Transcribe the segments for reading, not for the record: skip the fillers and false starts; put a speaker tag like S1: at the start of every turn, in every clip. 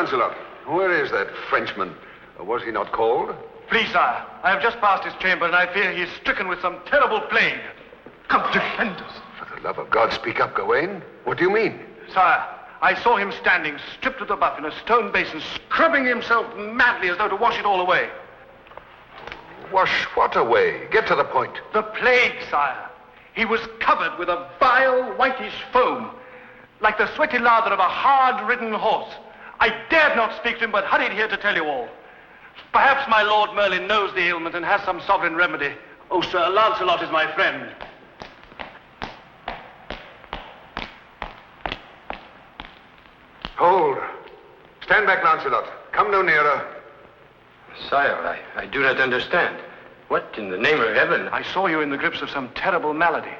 S1: Lancelot, where is that Frenchman? Was he not called?
S2: Please, sire, I have just passed his chamber, and I fear he is stricken with some terrible plague.
S3: Come, defend us.
S1: For the love of God, speak up, Gawain. What do you mean?
S2: Sire, I saw him standing, stripped to the buff in a stone basin, scrubbing himself madly as though to wash it all away.
S1: Wash what away? Get to the point.
S2: The plague, sire. He was covered with a vile, whitish foam, like the sweaty lather of a hard-ridden horse. I dared not speak to him, but hurried here to tell you all. Perhaps my Lord Merlin knows the ailment and has some sovereign remedy. Oh, Sir Lancelot is my friend.
S1: Hold. Stand back, Lancelot. Come no nearer.
S4: Sire, I do not understand. What in the name of heaven?
S2: I saw you in the grips of some terrible malady.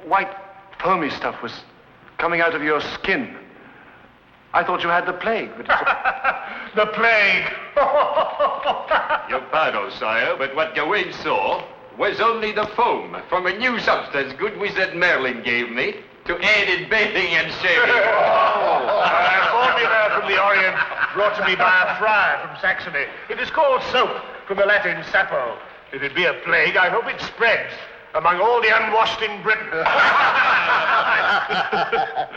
S2: White, foamy stuff was coming out of your skin. I thought you had the plague, but...
S3: The plague!
S4: Your pardon, sire, but what Gawain saw was only the foam from a new substance good wizard Merlin gave me to aid in bathing and shaving.
S3: A formula from the Orient brought to me by a friar from Saxony. It is called soap, from the Latin sapo. If it be a plague, I hope it spreads among all the unwashed in Britain.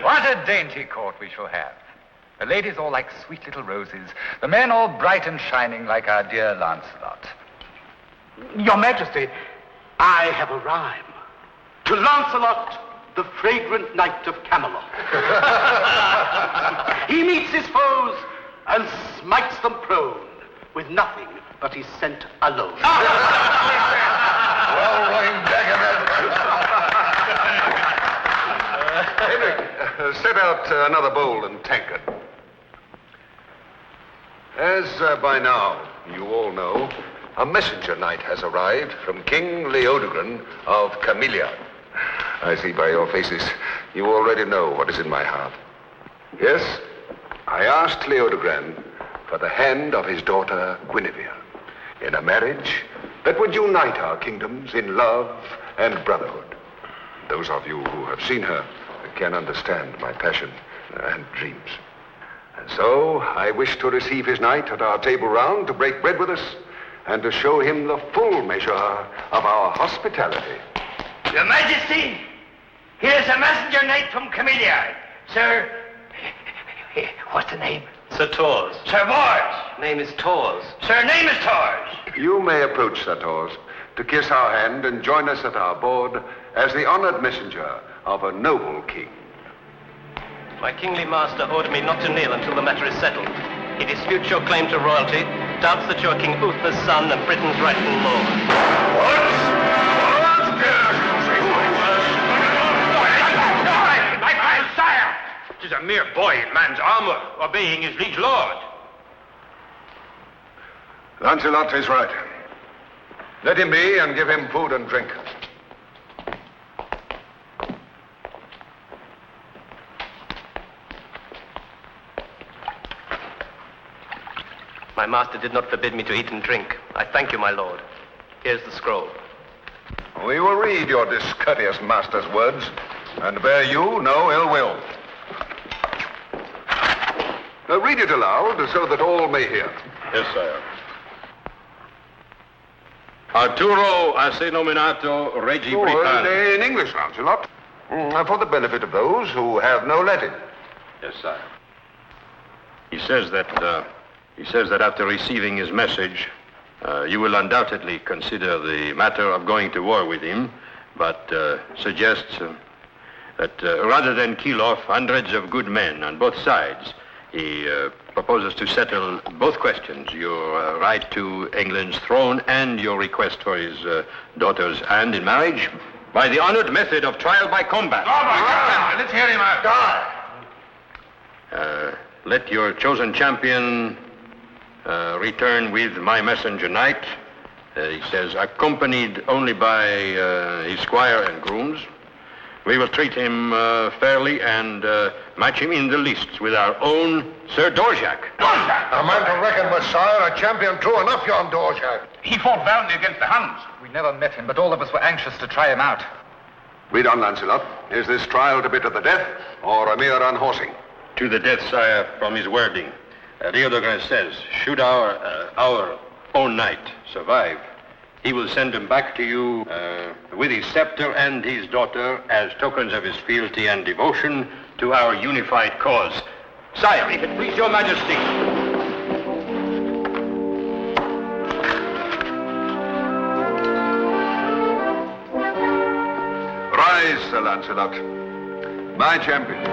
S5: What a dainty court we shall have. The ladies all like sweet little roses, the men all bright and shining like our dear Lancelot.
S2: Your Majesty, I have a rhyme. To Lancelot, the fragrant knight of Camelot. He meets his foes and smites them prone with nothing but his scent alone.
S1: Well, Wayne Henrik, set out another bowl and tankard. As by now you all know, a messenger knight has arrived from King Leodogran of Camellia. I see by your faces you already know what is in my heart. Yes, I asked Leodogran for the hand of his daughter Guinevere in a marriage that would unite our kingdoms in love and brotherhood. Those of you who have seen her can understand my passion and dreams. And so I wish to receive his knight at our table round to break bread with us and to show him the full measure of our hospitality.
S6: Your Majesty, here's a messenger knight from Camellia. Sir... What's the name?
S4: Sir Tors.
S6: Sir Bors.
S4: Name is Tors.
S6: Sir name is Tors.
S1: You may approach, Sir Tors, to kiss our hand and join us at our board as the honored messenger of a noble king.
S4: My kingly master ordered me not to kneel until the matter is settled. He disputes your claim to royalty, doubts that you are King Uther's son and Britain's rightful lord.
S6: My sire! 'Tis a mere boy in man's armor, obeying his liege lord.
S1: Lancelot is right. Let him be and give him food and drink.
S4: My master did not forbid me to eat and drink. I thank you, my lord. Here's the scroll.
S1: We will read your discourteous master's words and bear you no ill will. Now read it aloud so that all may hear.
S4: Yes, sire. Arturo ase nominato Regi Britannia.
S1: In English, Lancelot, for the benefit of those who have no Latin.
S4: Yes, sire. He says that after receiving his message, you will undoubtedly consider the matter of going to war with him, but suggests that rather than kill off hundreds of good men on both sides, he proposes to settle both questions, your right to England's throne and your request for his daughter's hand in marriage, by the honored method of trial by combat.
S3: Let's hear him out.
S4: Let your chosen champion return with my messenger knight, he says, accompanied only by his squire and grooms. We will treat him fairly and match him in the lists with our own Sir Dorjak.
S1: A man to reckon with, sire, a champion true enough, yon Dorjak.
S3: He fought valiantly against the Huns.
S5: We never met him, but all of us were anxious to try him out.
S1: Read on, Lancelot. Is this trial to be to the death or a mere unhorsing?
S4: To the death, sire, from his wording. Leodegrun says, should our own knight survive, he will send him back to you with his scepter and his daughter as tokens of his fealty and devotion to our unified cause. Sire, if it please your majesty.
S1: Rise, Sir Lancelot, my champion.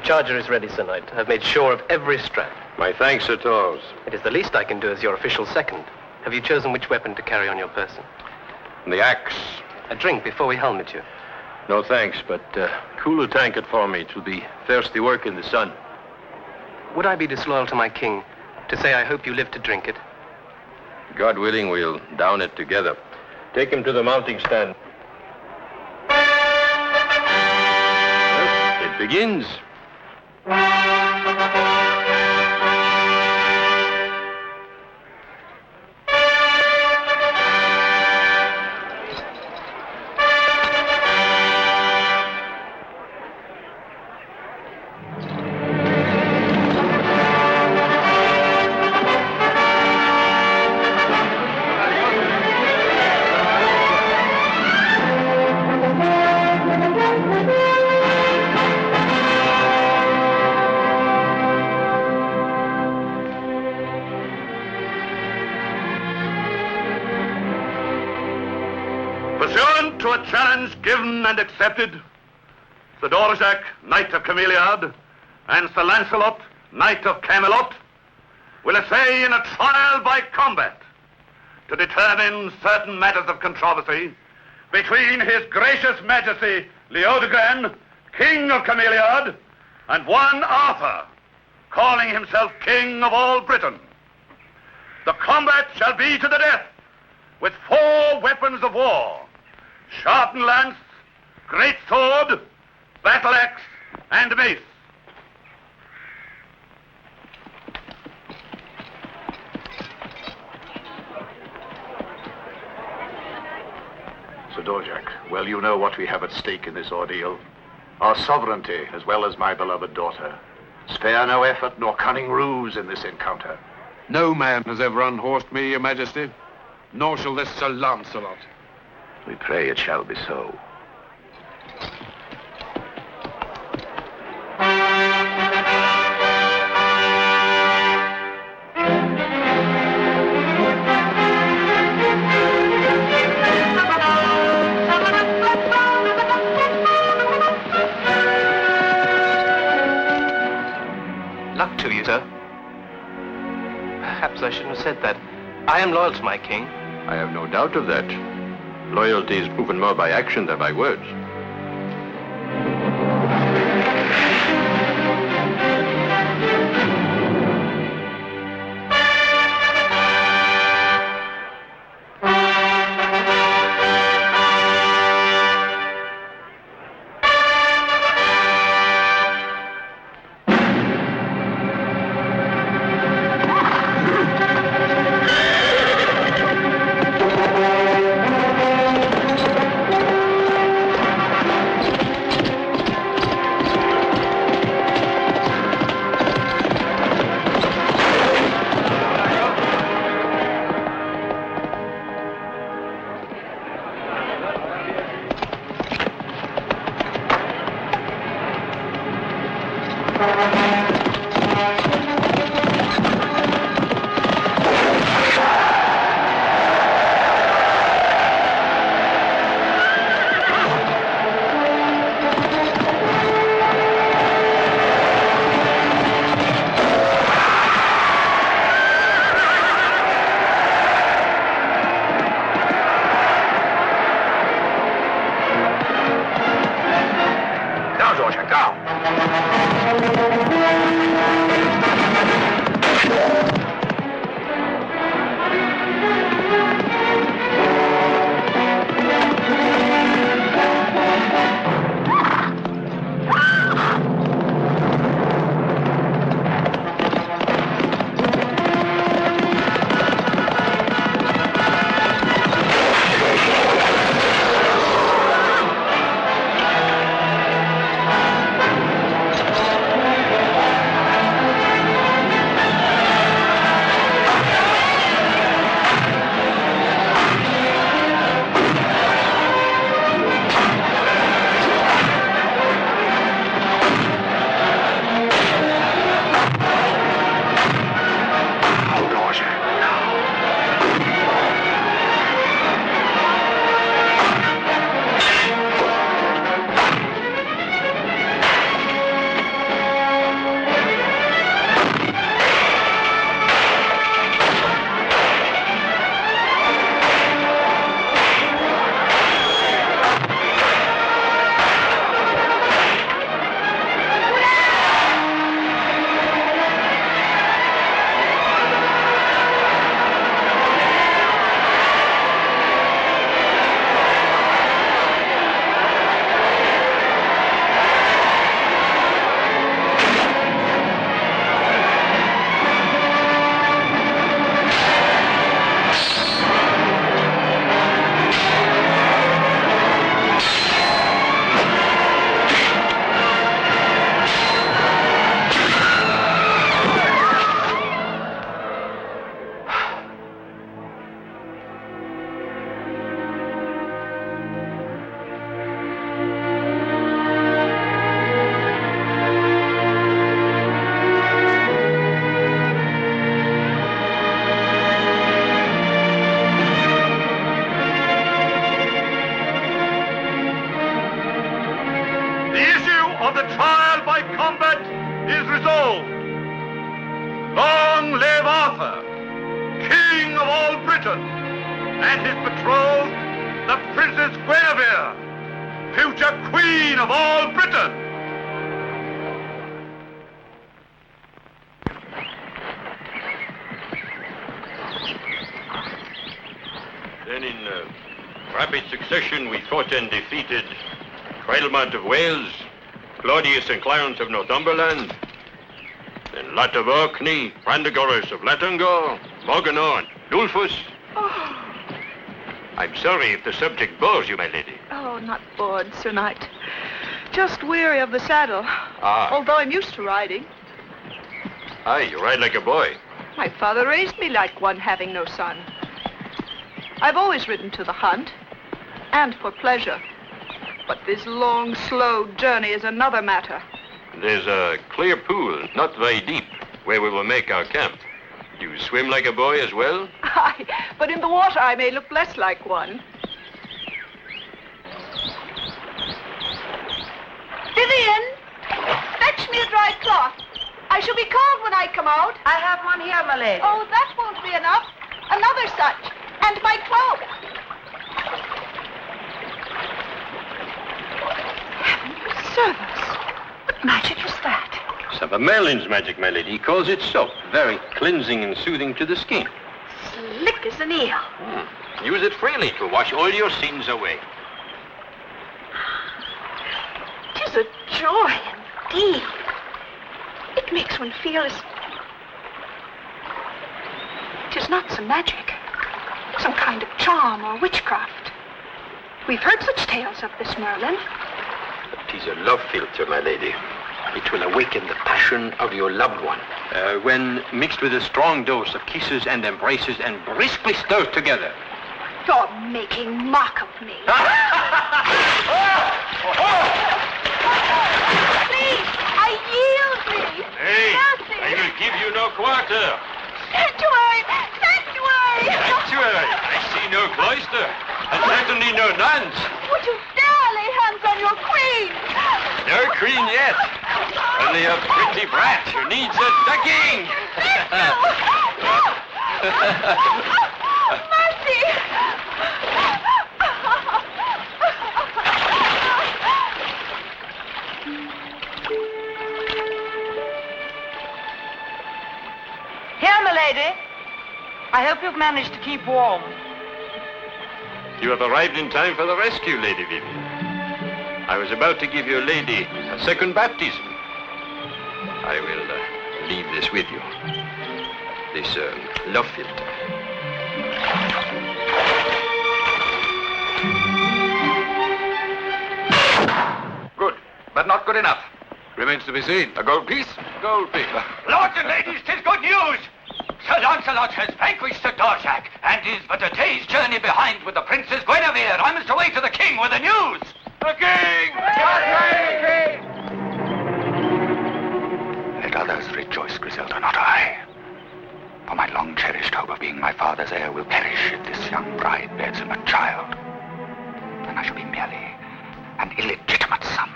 S7: Charger is ready, Sir Knight. I've made sure of every strap.
S4: My thanks, Sir Torres.
S7: It is the least I can do as your official second. Have you chosen which weapon to carry on your person?
S4: The axe.
S7: A drink before we helmet you.
S4: No thanks, but cool a tankard for me. It will be thirsty work in the sun.
S7: Would I be disloyal to my king to say I hope you live to drink it?
S4: God willing, we'll down it together. Take him to the mounting stand. It begins.
S2: To a challenge given and accepted, Sir Dorjac, Knight of Cameliard, and Sir Lancelot, Knight of Camelot, will essay in a trial by combat to determine certain matters of controversy between His Gracious Majesty Leodegrun, King of Cameliard, and one Arthur, calling himself King of all Britain. The combat shall be to the death, with 4 weapons of war: sharpened lance, great sword, battle axe, and mace.
S3: Sir Dorjac, well, you know what we have at stake in this ordeal. Our sovereignty, as well as my beloved daughter. Spare no effort nor cunning ruse in this encounter.
S8: No man has ever unhorsed me, Your Majesty, nor shall this Sir Lancelot.
S3: We pray it shall be so.
S7: Luck to you, sir. Perhaps I shouldn't have said that. I am loyal to my king.
S4: I have no doubt of that. Loyalty is proven more by action than by words.
S2: of the trial by combat is resolved. Long live Arthur, King of all Britain, and his betrothed, the Princess Guinevere, future Queen of all Britain.
S4: Then in rapid succession we fought and defeated Crailmont of Wales, Claudius and Clarence of Northumberland, then Lot of Orkney, Brandegoris of Latangor, Morganor and Dulfus.
S9: Oh.
S4: I'm sorry if the subject bores you, my lady.
S9: Oh, not bored, Sir Knight. Just weary of the saddle.
S4: Ah.
S9: Although I'm used to riding.
S4: Aye, you ride like a boy.
S9: My father raised me like one having no son. I've always ridden to the hunt, and for pleasure. But this long, slow journey is another matter.
S4: There's a clear pool, not very deep, where we will make our camp. You swim like a boy as well?
S9: Aye, but in the water I may look less like one. Vivian, fetch me a dry cloth. I shall be cold when I come out.
S10: I have one here, my lady.
S9: Oh, that won't be enough. Another such. And my cloak. Heaven preserve us. What magic is that?
S4: Some of Merlin's magic, my lady. He calls it soap. Very cleansing and soothing to the skin.
S9: Slick as an eel.
S4: Use it freely to wash all your sins away.
S9: 'Tis a joy indeed. It makes one feel as... 'Tis not some magic. Some kind of charm or witchcraft. We've heard such tales of this, Merlin.
S4: It is a love philter, my lady. It will awaken the passion of your loved one. When mixed with a strong dose of kisses and embraces and briskly stirred together.
S9: You're making mock of me. Please, I yield me.
S4: Hey,
S9: Mercy.
S4: I will give you no quarter.
S9: Sanctuary! Sanctuary!
S4: Sanctuary? I see no cloister, and certainly no nuns.
S9: Would you dare lay hands on your queen?
S4: No queen yet. Only a pretty brat who needs a ducking.
S9: Mercy!
S10: Here, my lady. I hope you've managed to keep warm.
S4: You have arrived in time for the rescue, Lady Vivian. I was about to give your lady a second baptism. I will leave this with you. This love philter.
S2: Good, but not good enough.
S8: Remains to be seen.
S2: A gold piece?
S8: Gold piece.
S2: Lords and ladies, 'tis good news. Sir Lancelot has vanquished Sir Dorsac and is but a day's journey behind with the Princess Guinevere. I must away to the king with the news. The king!
S11: Let others rejoice, Griselda, not I. For my long-cherished hope of being my father's heir will perish if this young bride bears him a child. Then I shall be merely an illegitimate son.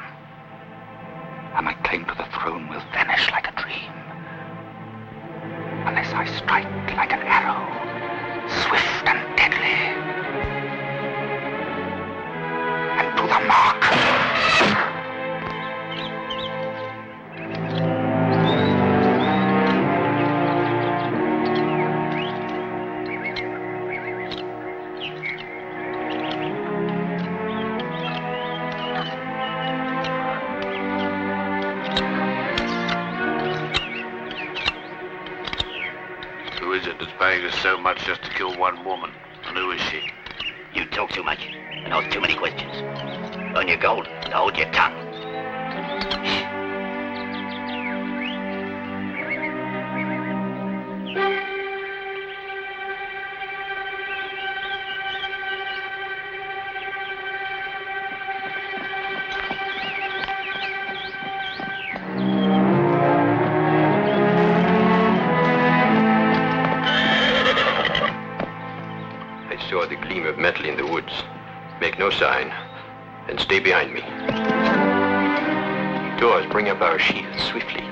S11: And my claim to the throne will vanish like a dream. Unless I strike like an arrow, swift and deadly. And to the mark.
S3: Who is it that's paying us so much just to kill one woman? And who is she?
S6: You talk too much and ask too many questions. Earn your gold and hold your tongue.
S4: I saw the gleam of metal in the woods. Make no sign, and stay behind me. Doors, bring up our shields swiftly.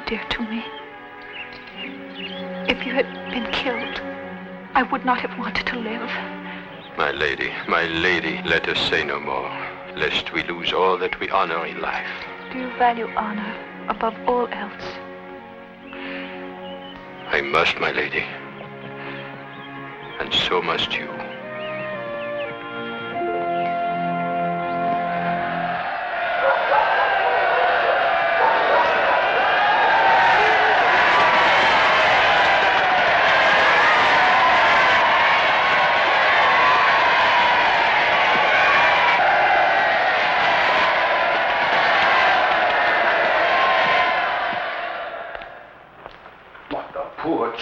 S9: Dear to me. If you had been killed, I would not have wanted to live.
S4: My lady, let us say no more, lest we lose all that we honor in life.
S9: Do you value honor above all else?
S4: I must, my lady. And so must you.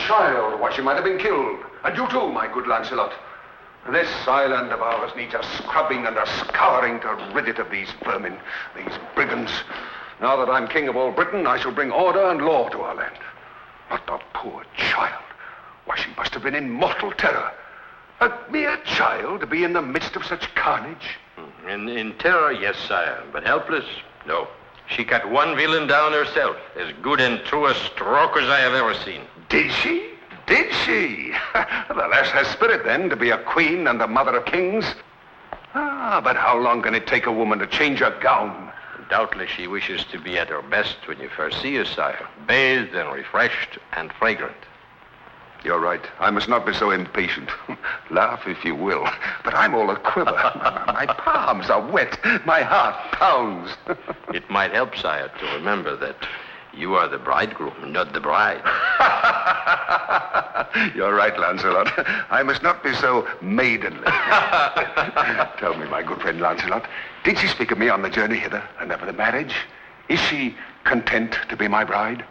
S1: Child, why, she might have been killed. And you too, my good Lancelot. This island of ours needs a scrubbing and a scouring to rid it of these vermin, these brigands. Now that I'm king of all Britain, I shall bring order and law to our land. But the poor child, why, she must have been in mortal terror. A mere child to be in the midst of such carnage.
S4: In terror, yes, sire, but helpless, no. She cut one villain down herself, as good and true a stroke as I have ever seen.
S1: Did she? Did she? The less her spirit, then, to be a queen and the mother of kings. But how long can it take a woman to change her gown?
S4: Doubtless she wishes to be at her best when you first see her, sire. Bathed and refreshed and fragrant.
S1: You're right. I must not be so impatient. Laugh if you will. But I'm all a quiver. My palms are wet. My heart pounds.
S4: It might help, sire, to remember that you are the bridegroom, not the bride.
S1: You're right, Lancelot. I must not be so maidenly. Tell me, my good friend Lancelot, did she speak of me on the journey hither and of the marriage? Is she content to be my bride?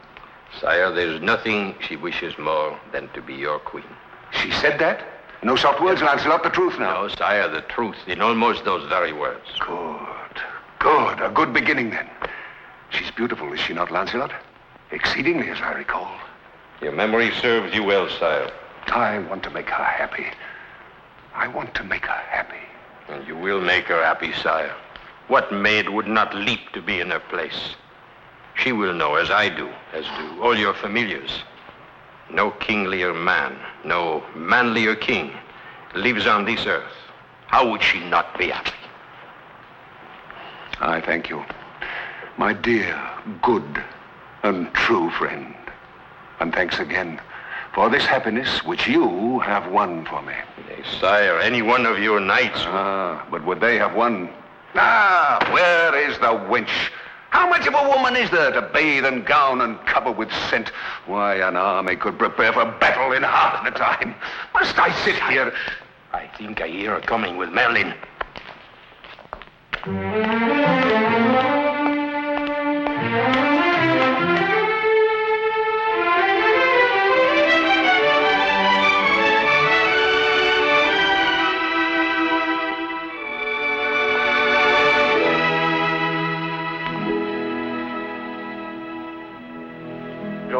S4: Sire, there's nothing she wishes more than to be your queen.
S1: She said that? No soft words, Lancelot, the truth now.
S4: No, sire, the truth, in almost those very words.
S1: Good. A good beginning, then. She's beautiful, is she not, Lancelot? Exceedingly, as I recall.
S4: Your memory serves you well, sire.
S1: I want to make her happy.
S4: And you will make her happy, sire. What maid would not leap to be in her place? She will know, as I do, as do all your familiars. No kinglier man, no manlier king lives on this earth. How would she not be happy?
S1: I thank you, my dear, good, and true friend. And thanks again for this happiness which you have won for me.
S4: Nay, sire, any one of your knights...
S1: But would they have won? Where is the wench? How much of a woman is there to bathe and gown and cover with scent? Why, an army could prepare for battle in half the time. Must I sit here?
S4: I think I hear her coming with Merlin.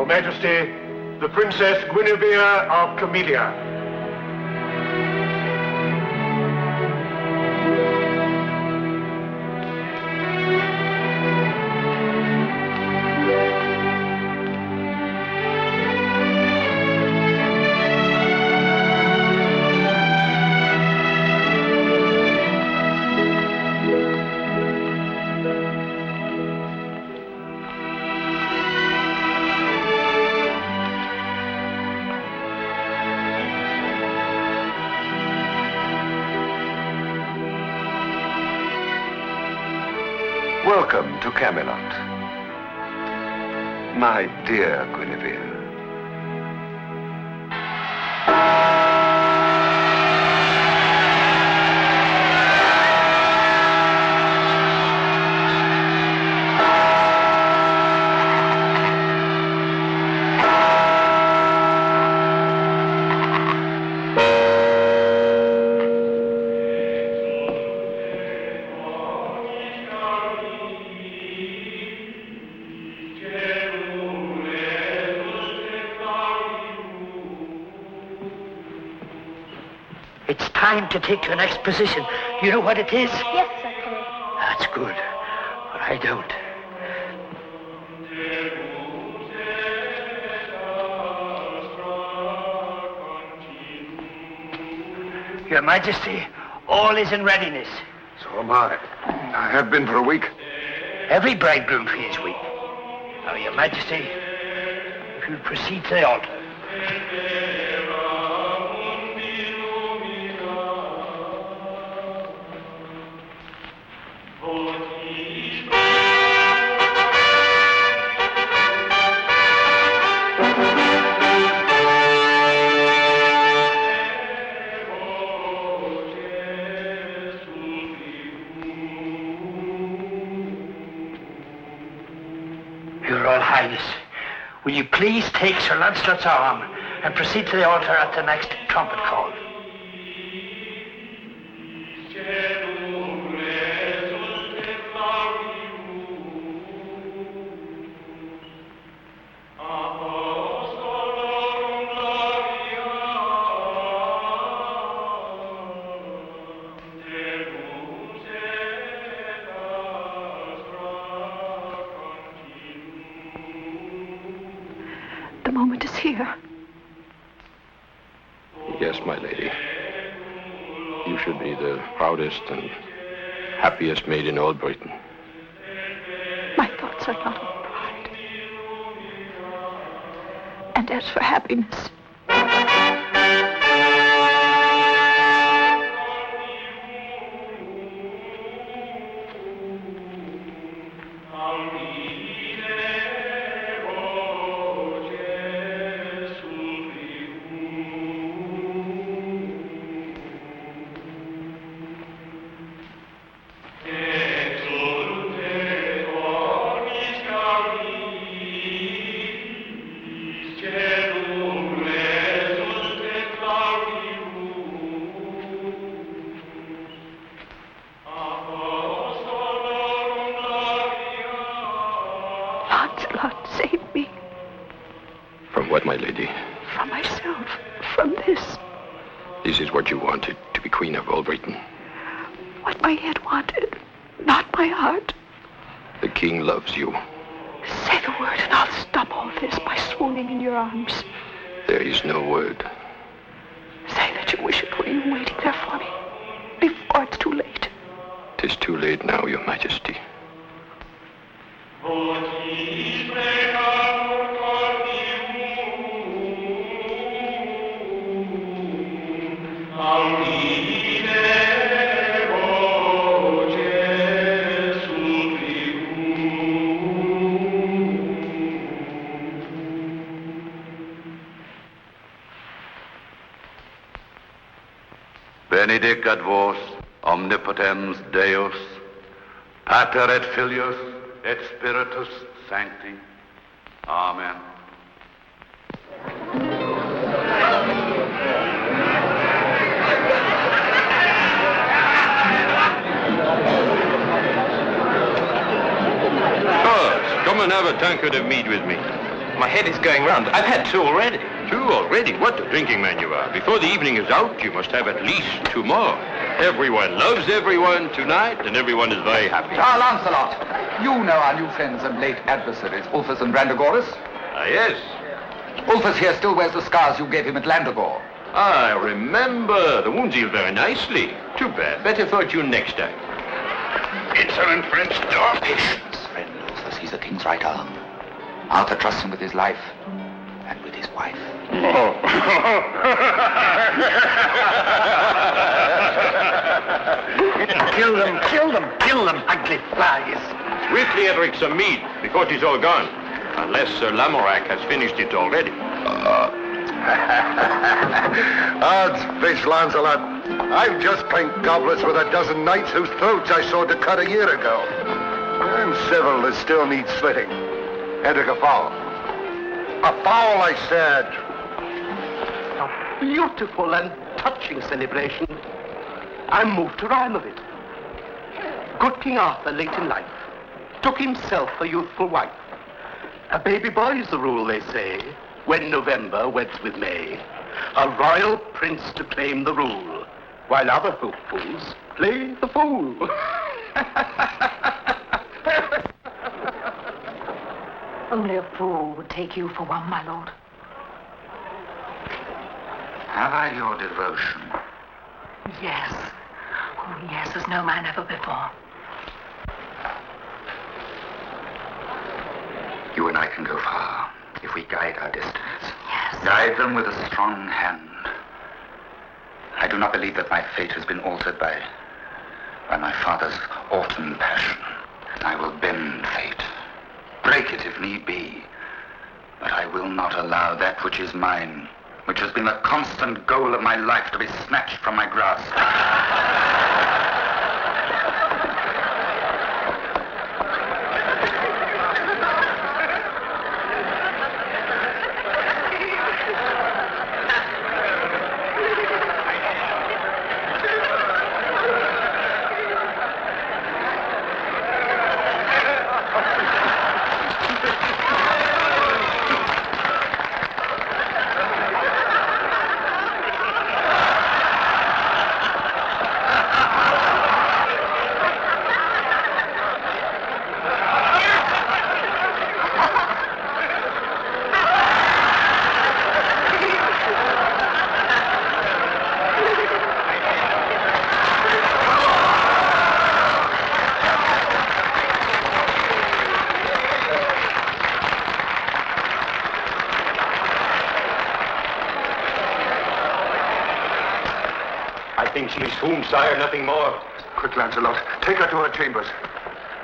S3: Your Majesty, the Princess Guinevere of Camellia.
S1: Welcome to Camelot, my dear Guinevere.
S6: It's time to take your next position. Do you know what it is?
S12: Yes, Sir Kay.
S6: That's good, but I don't. Your Majesty, all is in readiness.
S1: So am I. I have been for a week.
S6: Every bridegroom feels weak. Now, Your Majesty, if you'll proceed to the altar. Your Royal Highness, will you please take Sir Lancelot's arm and proceed to the altar at the next trumpet call?
S9: The moment is here.
S4: Yes, my lady. You should be the proudest and happiest maid in all Britain.
S9: My thoughts are not of pride. And as for happiness, Lancelot, save me.
S4: From what, my lady?
S9: From myself. From this.
S4: This is what you wanted, to be queen of all Britain.
S9: What my head wanted, not my heart.
S4: The king loves you.
S9: Say the word and I'll stop all this by swooning in your arms.
S4: There is no word.
S9: Say that you wish it were you waiting there for me. Before it's too late.
S4: 'Tis too late now, Your Majesty.
S1: Benedicat vos, omnipotens Deus, Pater et Filius et Spiritus Sancti. Amen.
S4: Come and have a tankard of mead with me.
S7: My head is going round. I've had 2 already.
S4: 2 already? What a drinking man you are. Before the evening is out, you must have at least 2 more. Everyone loves everyone tonight, and everyone is very happy.
S11: Ah, Lancelot, you know our new friends and late adversaries, Ulfus and Brandagoras.
S4: Ah, yes.
S11: Ulfus here still wears the scars you gave him at Landagore.
S4: I remember. The wounds heal very nicely. Too bad. Better fortune next time.
S3: Insolent French dog.
S11: Patience, friend Ulfus. He's the king's right arm. Arthur trusts him with his life and with his wife.
S3: Kill them, ugly flies.
S4: Swiftly, Edric, some mead before it is all gone. Unless Sir Lamorak has finished it already.
S1: Odds fish, Lancelot. I've just clanked goblets with a dozen knights whose throats I sawed to cut a year ago. And several that still need slitting. Edric, a fowl. A fowl, I said.
S2: A beautiful and touching celebration. I'm moved to rhyme of it. Good King Arthur, late in life, took himself a youthful wife. A baby boy is the rule, they say, when November weds with May. A royal prince to claim the rule, while other hopefuls play the fool.
S12: Only a fool would take you for one, my lord.
S11: Have I your devotion?
S12: Yes. Oh, yes, as no man ever before.
S11: You and I can go far if we guide our destinies.
S12: Yes.
S11: Guide them with a strong hand. I do not believe that my fate has been altered by my father's autumn passion. I will bend fate, break it if need be, but I will not allow that which is mine, which has been the constant goal of my life, to be snatched from my grasp.
S4: She swooned, sire, nothing more.
S1: Quick, Lancelot. Take her to her chambers.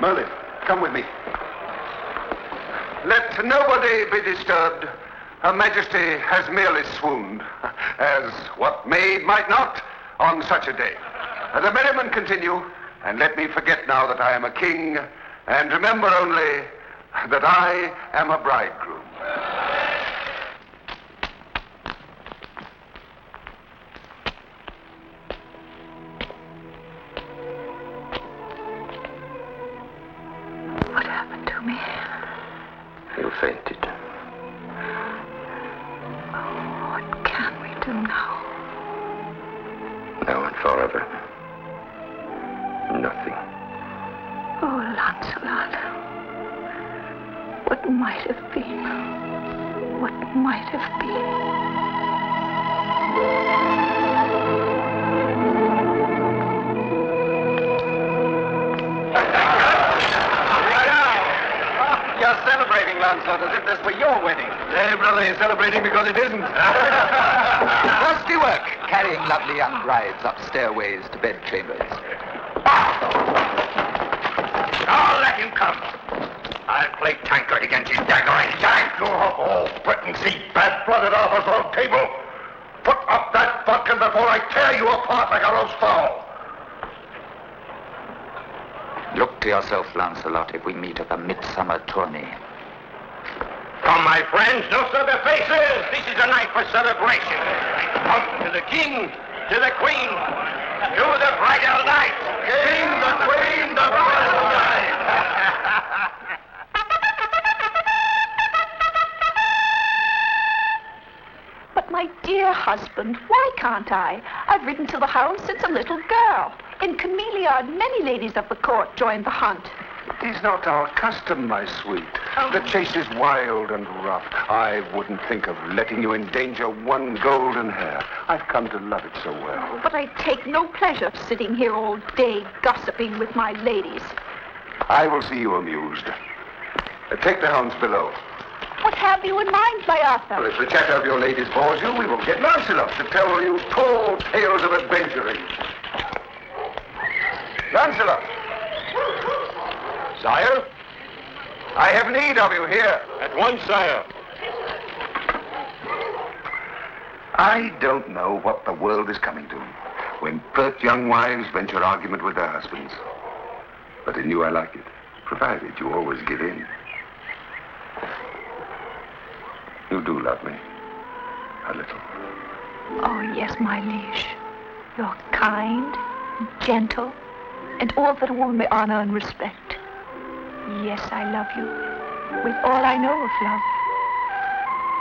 S1: Merlin, come with me. Let nobody be disturbed. Her Majesty has merely swooned, as what maid might not on such a day. The merriment continue, and let me forget now that I am a king, and remember only that I am a bridegroom.
S4: You fainted.
S12: What can we do now?
S4: Now and forever. Nothing.
S12: Oh, Lancelot. What might have been? What might have been?
S2: You're celebrating, Lancelot, as if this were your wedding. Hey, brother, you're celebrating because it isn't.
S11: Rusty work, carrying lovely young brides up stairways to bedchambers.
S3: Now let him come. I'll play tankard against his daggering giant. You have all Britain see bad-blooded offers on table. Put up that bodkin before I tear you apart like a roast fowl.
S11: Look to yourself, Lancelot, if we meet at the midsummer tourney.
S3: Come, my friends, no sober faces. This is a night for celebration. Come to the king, to the queen, to the bridal night. King, the queen, the bridal night.
S9: husband. Why can't I? I've ridden to the hounds since a little girl. In Cameliard, many ladies of the court joined the hunt.
S1: It is not our custom, my sweet. The chase is wild and rough. I wouldn't think of letting you endanger one golden hair. I've come to love it so well.
S9: But I take no pleasure sitting here all day gossiping with my ladies.
S1: I will see you amused. Take the hounds below.
S9: What have you in mind, my Arthur?
S1: Well, if the chatter of your ladies bores you, we will get Lancelot to tell you tall tales of adventuring. Lancelot! Sire? I have need of you here.
S4: At once, sire.
S1: I don't know what the world is coming to when pert young wives venture argument with their husbands. But in you I like it, provided you always give in. You do love me. A little.
S9: Oh, yes, my liege. You're kind, gentle, and all that a woman may honor and respect. Yes, I love you. With all I know of love.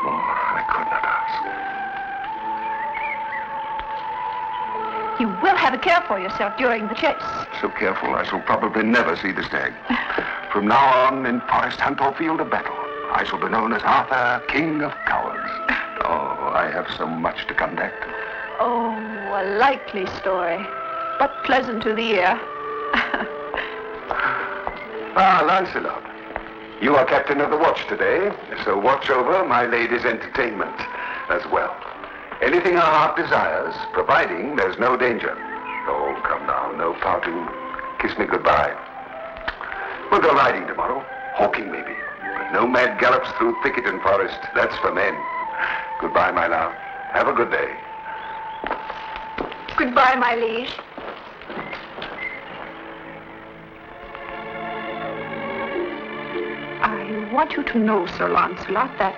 S1: More I could not ask.
S9: You will have a care for yourself during the chase.
S1: So careful, I shall probably never see the stag. From now on, in forest hunt or field of battle, I shall be known as Arthur, King of Cowards. Oh, I have so much to come back to.
S9: Oh, a likely story, but pleasant to the ear.
S1: Ah, Lancelot, you are captain of the watch today, so watch over my lady's entertainment as well. Anything her heart desires, providing there's no danger. Oh, come now, no pouting. Kiss me goodbye. We'll go riding tomorrow, hawking maybe, but no mad gallops through thicket and forest. That's for men. Goodbye, my love. Have a good day.
S9: Goodbye, my liege. I want you to know, Sir Lancelot, that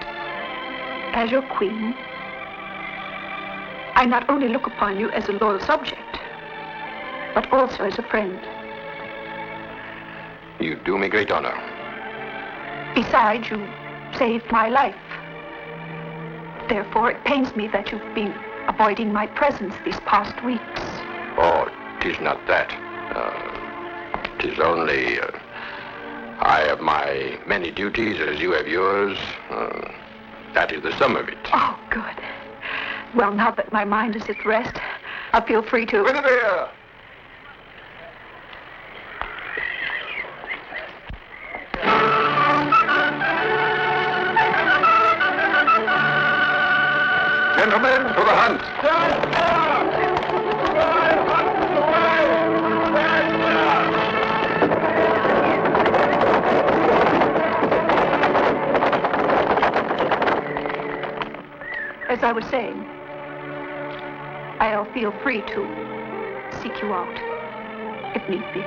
S9: as your queen, I not only look upon you as a loyal subject, but also as a friend.
S4: You do me great honor.
S9: Besides, you saved my life. Therefore, it pains me that you've been avoiding my presence these past weeks.
S4: Oh, 'tis not that. 'Tis only... I have my many duties as you have yours. That is the sum of it.
S9: Oh, good. Well, now that my mind is at rest, I feel free to...
S1: Guinevere! Gentlemen, to the hunt!
S9: As I was saying, I'll feel free to seek you out, if need be.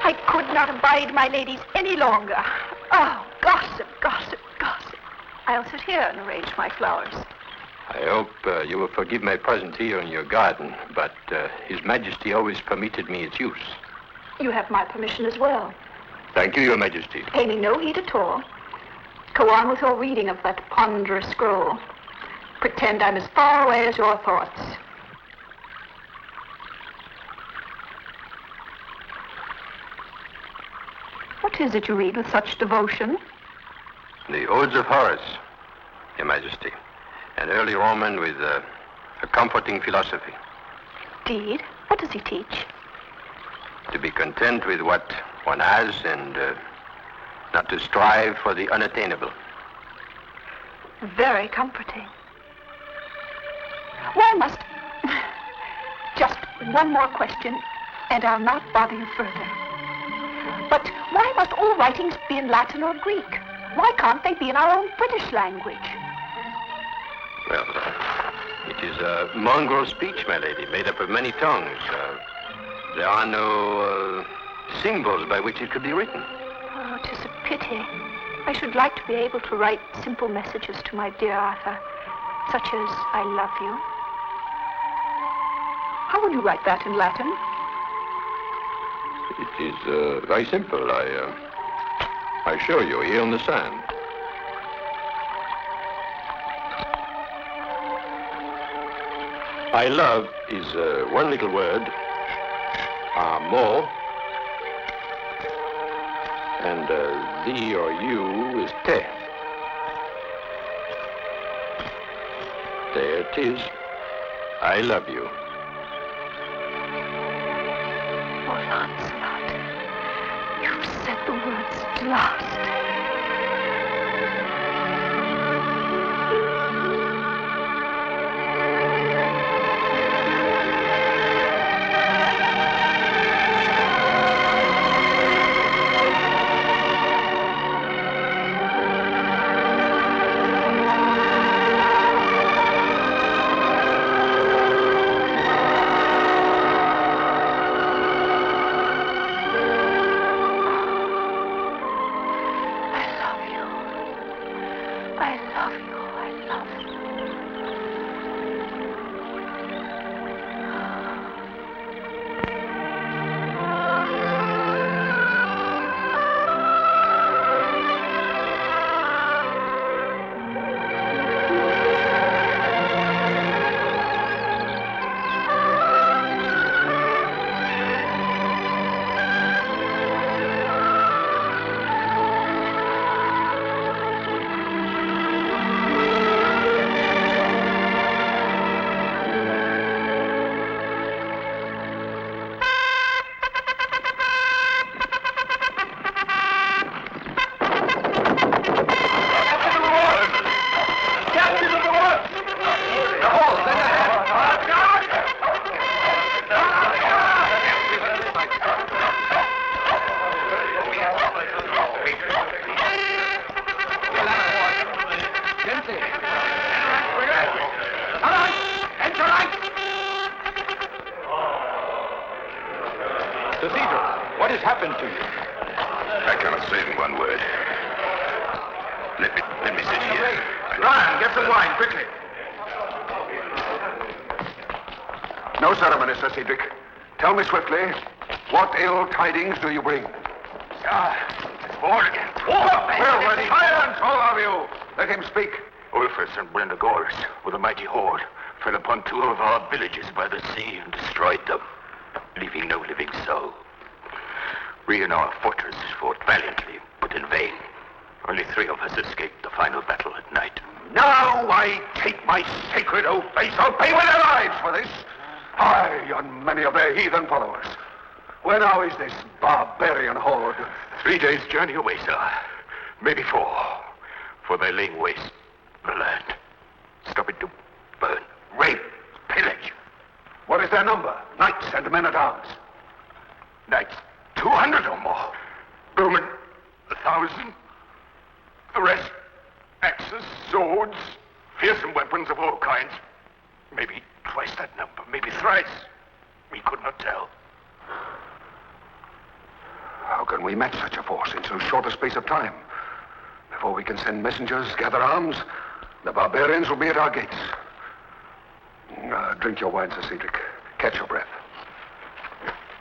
S9: I could not abide my ladies any longer. Oh, gossip, gossip, gossip. I'll sit here and arrange my flowers.
S4: I hope you will forgive my presence here in your garden, but His Majesty always permitted me its use.
S9: You have my permission as well.
S4: Thank you, Your Majesty.
S9: Pay me no heed at all. Go on with your reading of that ponderous scroll. Pretend I'm as far away as your thoughts. What is it you read with such devotion?
S4: The Odes of Horace, Your Majesty. An early Roman with a comforting philosophy.
S9: Indeed? What does he teach?
S4: To be content with what one has and not to strive for the unattainable.
S9: Very comforting. Why must... Just one more question, and I'll not bother you further. But why must all writings be in Latin or Greek? Why can't they be in our own British language?
S4: Well, it is a mongrel speech, my lady, made up of many tongues. There are no symbols by which it could be written.
S9: Oh, 'tis a pity. I should like to be able to write simple messages to my dear Arthur, such as, I love you. How will you write that in Latin?
S4: It is very simple. I show you here on the sand. I love is one little word, amor, and thee or you is te. There it is. I love you.
S9: Oh, Lancelot, you've said the words at last.
S4: What has happened to you?
S1: I cannot say it in one word. Let me sit here.
S2: Ryan, get some wine, quickly.
S1: No ceremony, Sir Cedric. Tell me swiftly, what ill tidings do you bring?
S3: It's war again.
S1: Well, silence, all of you! Let him speak.
S3: Ulfus and Brendagorus, with a mighty horde, fell upon 2 of our villages by the sea and destroyed them, leaving no living soul. We in our fortress fought valiantly, but in vain. Only 3 of us escaped the final battle at night.
S1: Now I take my sacred oath they shall pay with their lives for this. I and many of their heathen followers. Where now is this barbarian horde?
S3: 3 days' journey away, sir. Maybe 4. For they're laying waste the land. Stopping to burn, rape, pillage.
S1: What is their number? Knights and men-at-arms?
S3: Knights, 200 or more. Bowmen, 1,000. The rest, axes, swords, fearsome weapons of all kinds. Maybe twice that number, maybe thrice. We could not tell.
S1: How can we match such a force in so short a space of time? Before we can send messengers, gather arms, the barbarians will be at our gates. Drink your wine, Sir Cedric. Catch your breath.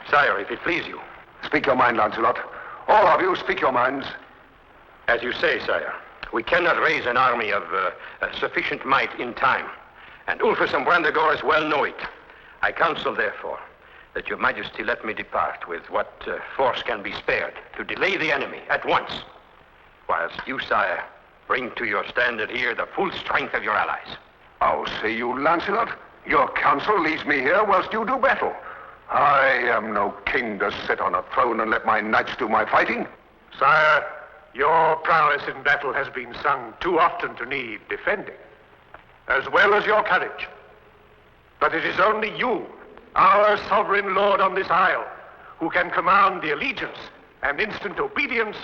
S4: Sire, if it please you.
S1: Speak your mind, Lancelot. All of you, speak your minds.
S4: As you say, sire, we cannot raise an army of sufficient might in time. And Ulfus and Brendagorus well know it. I counsel, therefore, that your majesty let me depart with what force can be spared to delay the enemy at once, whilst you, sire, bring to your standard here the full strength of your allies.
S1: How say you, Lancelot? Your counsel leaves me here whilst you do battle. I am no king to sit on a throne and let my knights do my fighting.
S3: Sire, your prowess in battle has been sung too often to need defending, as well as your courage. But it is only you, our sovereign lord on this isle, who can command the allegiance and instant obedience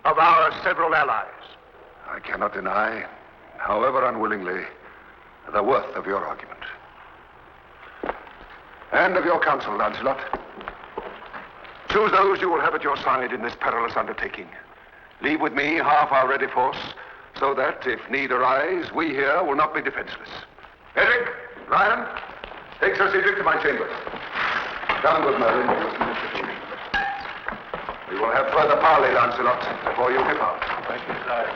S3: of our several allies.
S1: I cannot deny, however unwillingly, the worth of your argument. And of your counsel, Lancelot. Choose those you will have at your side in this perilous undertaking. Leave with me half our ready force, so that, if need arise, we here will not be defenseless. Edric, Ryan, take Sir Cedric to my chambers. Come, good Merlin. We will have further parley, Lancelot, before you depart. Thank you, sir.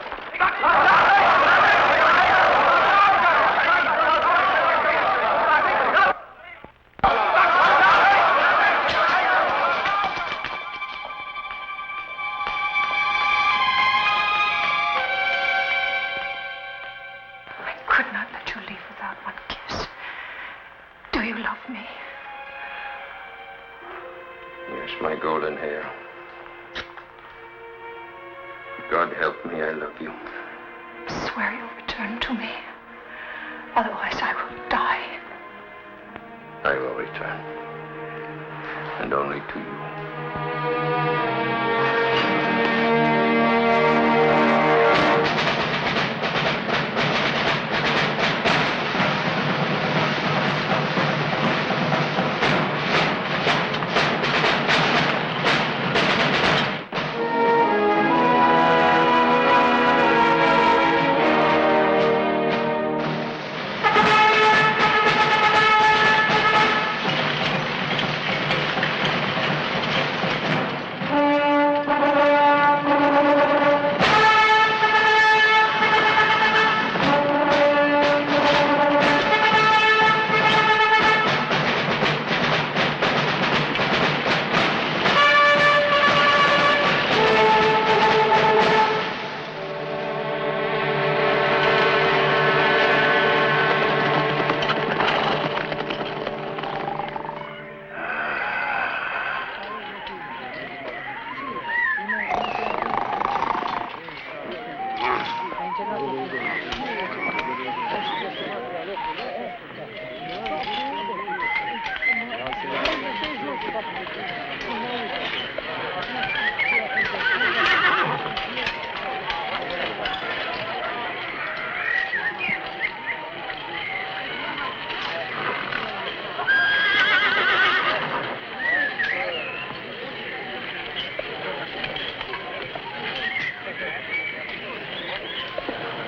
S4: My golden hair. God help me, I love you.
S9: Swear you'll return to me. Otherwise, I will die.
S4: I will return. And only to you.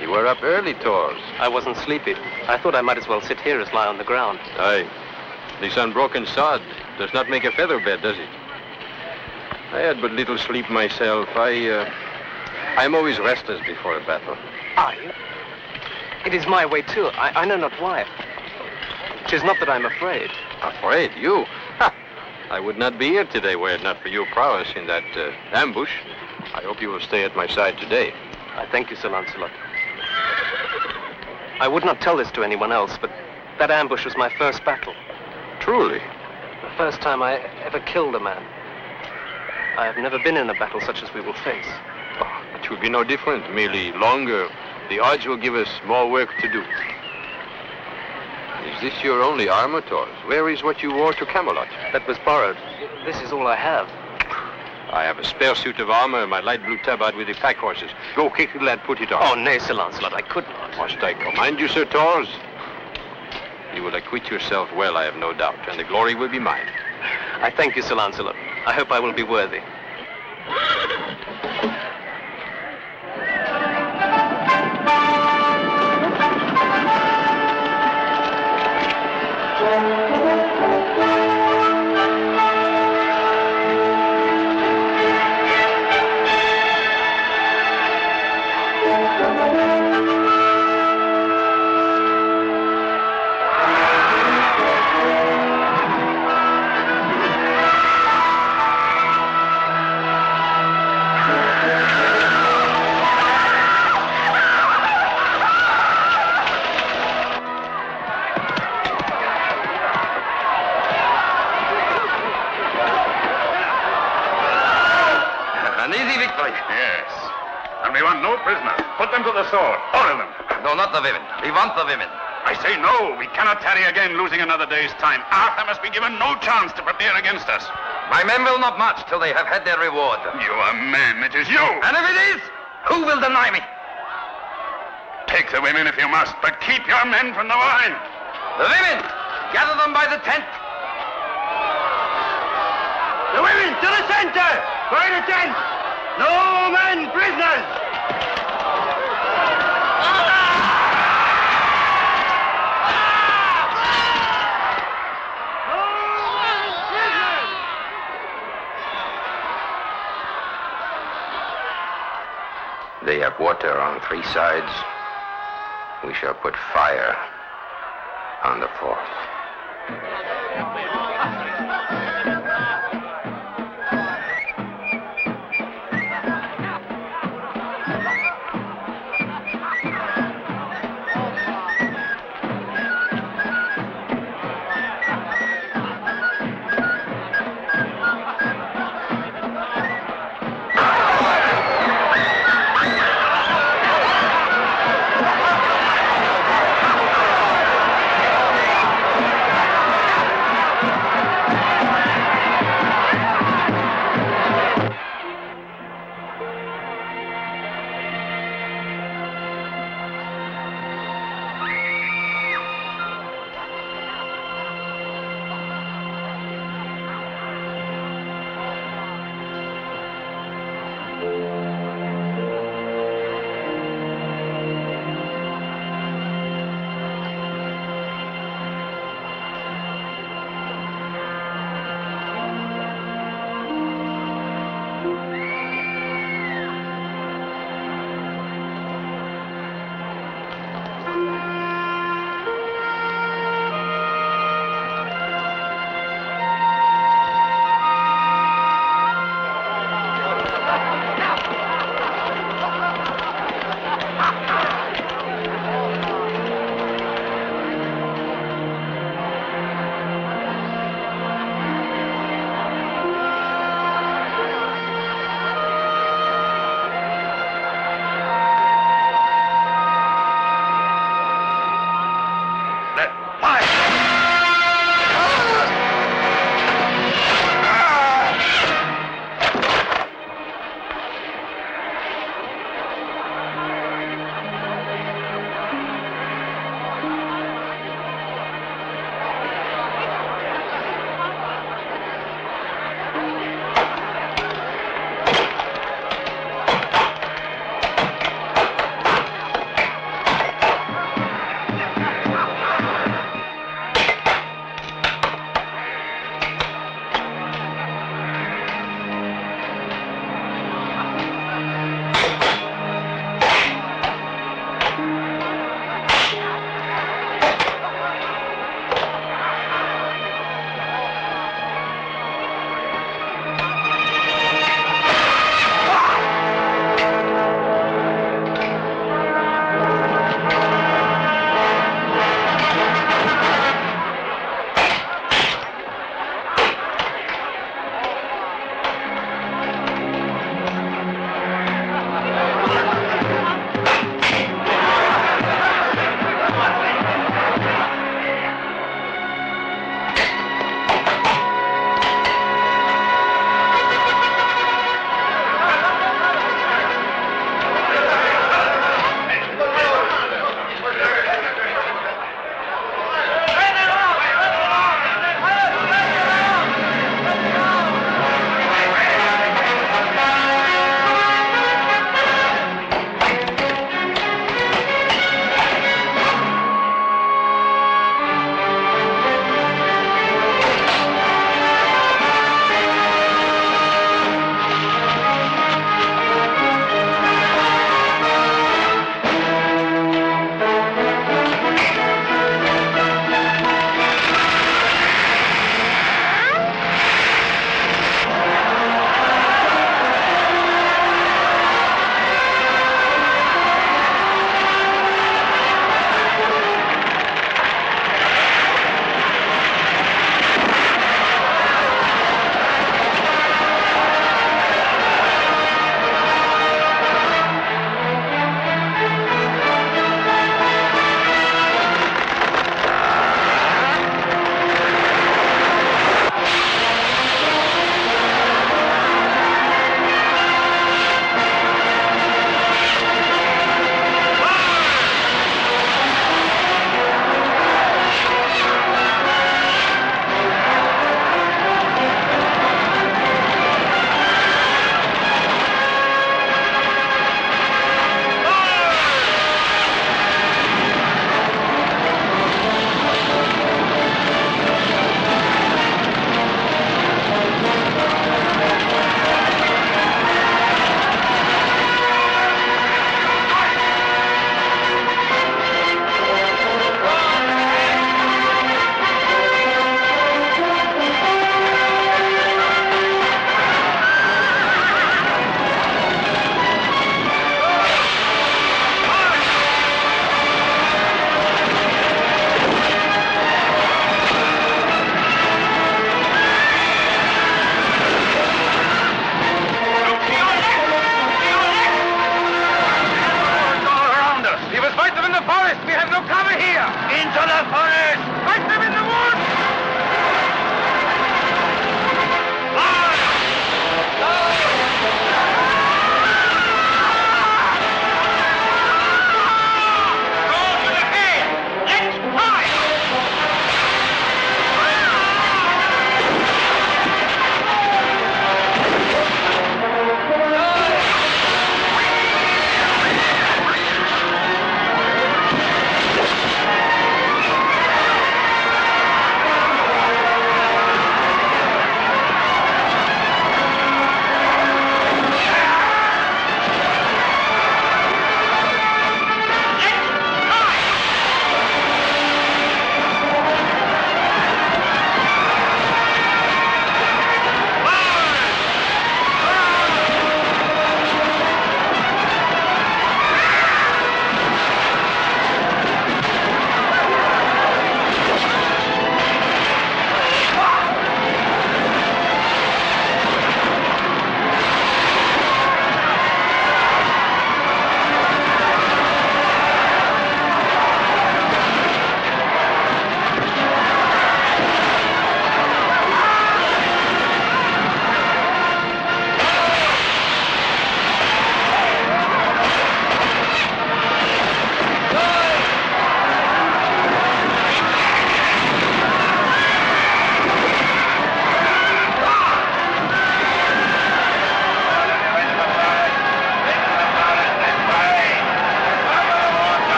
S7: You were up early, Tors. I wasn't sleepy. I thought I might as well sit here as lie on the ground.
S4: Aye. This unbroken sod does not make a feather bed, does it? I had but little sleep myself. I'm always restless before a battle.
S7: Are you? It is my way, too. I know not why. 'Tis not that I'm afraid.
S4: Afraid? You? Ha! I would not be here today were it not for your prowess in that ambush. I hope you will stay at my side today.
S7: I thank you, Sir Lancelot. I would not tell this to anyone else, but that ambush was my first battle.
S4: Truly?
S7: The first time I ever killed a man. I have never been in a battle such as we will face.
S4: Oh, it will be no different, merely longer. The odds will give us more work to do. Is this your only armor, Tors? Where is what you wore to Camelot?
S7: That was borrowed. This is all I have.
S4: I have a spare suit of armor, my light blue tabard with the pack horses. Go, kick the lad, put it on.
S7: Oh, nay, Sir Lancelot, I could not.
S4: Must I command you, Sir Tors? You will acquit yourself well, I have no doubt, and the glory will be mine.
S7: I thank you, Sir Lancelot. I hope I will be worthy.
S13: Sword, all of them. No, not the women. We want the women. I say no. We cannot tarry again, losing another day's time. Arthur must be given no chance to prepare against us.
S6: My men will not march till they have had their reward.
S13: You are men. It is you.
S6: And if it is, who will deny me?
S13: Take the women if you must, but keep your men from the wine.
S6: The women! Gather them by the tent. The women to the center! By the tent! No men prisoners!
S11: They have water on 3 sides. We shall put fire on the 4th.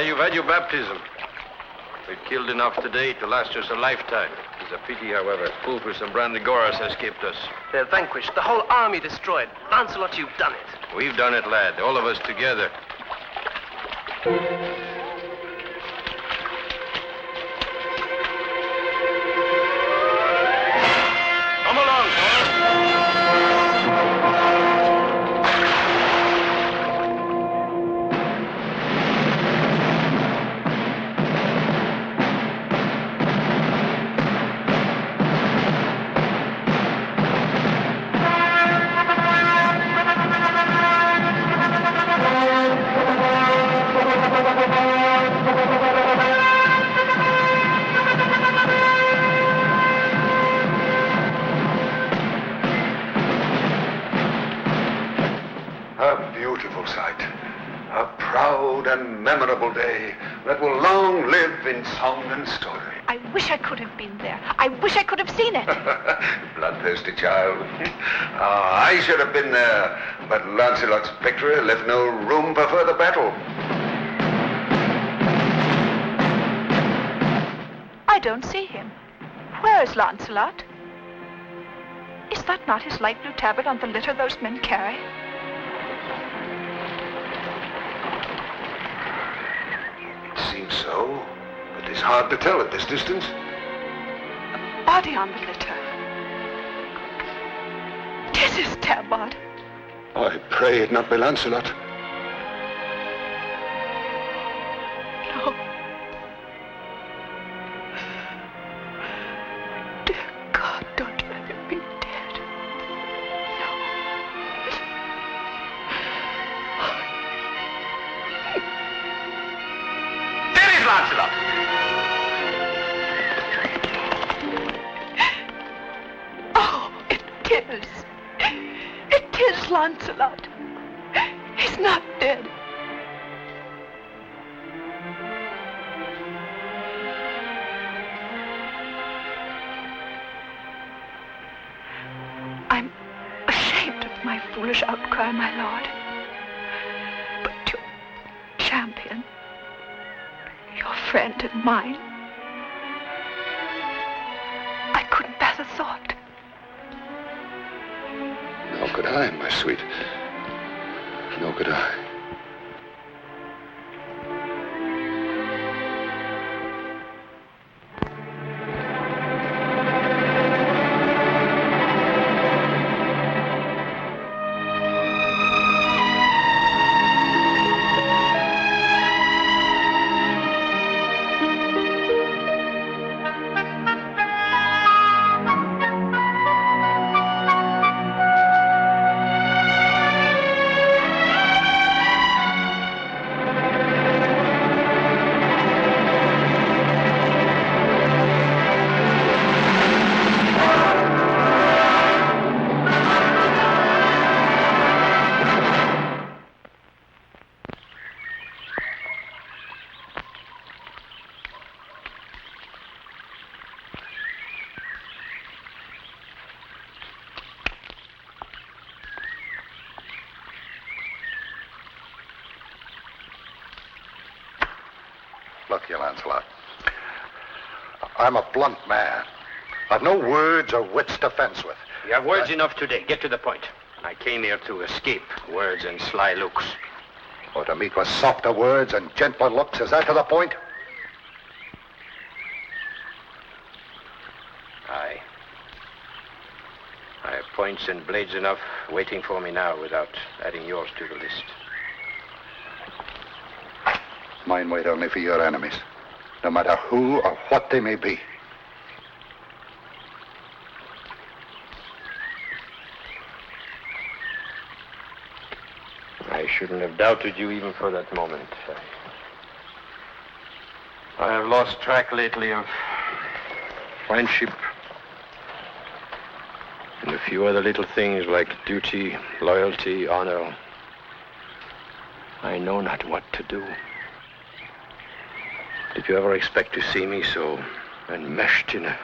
S4: you've had your baptism. We've killed enough today to last us a lifetime. It's a pity, however, Fulfus and Brandigoras escaped us.
S7: They're vanquished. The whole army destroyed. Lancelot, you've done it.
S4: We've done it, lad. All of us together. Come along,
S1: A beautiful sight. A proud and memorable day that will long live in song and story.
S9: I wish I could have been there. I wish I could have seen it.
S1: Bloodthirsty child. I should have been there, but Lancelot's victory left no room for further battle.
S9: I don't see him. Where is Lancelot? Is that not his light blue tabard on the litter those men carry?
S1: Seems so, but it's hard to tell at this distance.
S9: A body on the litter. 'Tis his tabard.
S1: I pray it not be Lancelot.
S9: No. Dear God, don't let him be dead.
S2: There is Lancelot.
S9: Oh, it is. It is Lancelot. He's not dead. I'm ashamed of my foolish outcry, my lord. But your champion, your friend and mine, I couldn't bear the thought.
S1: Nor could I, my sweet. Nor could I.
S11: Look, you, Lancelot. I'm a blunt man. I've no words or wits to fence with.
S4: You have words enough today. Get to the point. I came here to escape words and sly looks.
S11: Or to meet with softer words and gentler looks. Is that to the point?
S4: Aye. I have points and blades enough waiting for me now without adding yours to the list.
S11: Mine wait only for your enemies, no matter who or what they may be.
S4: I shouldn't have doubted you even for that moment. I have lost track lately of friendship and a few other little things like duty, loyalty, honor. I know not what to do. Did you ever expect to see me so enmeshed in a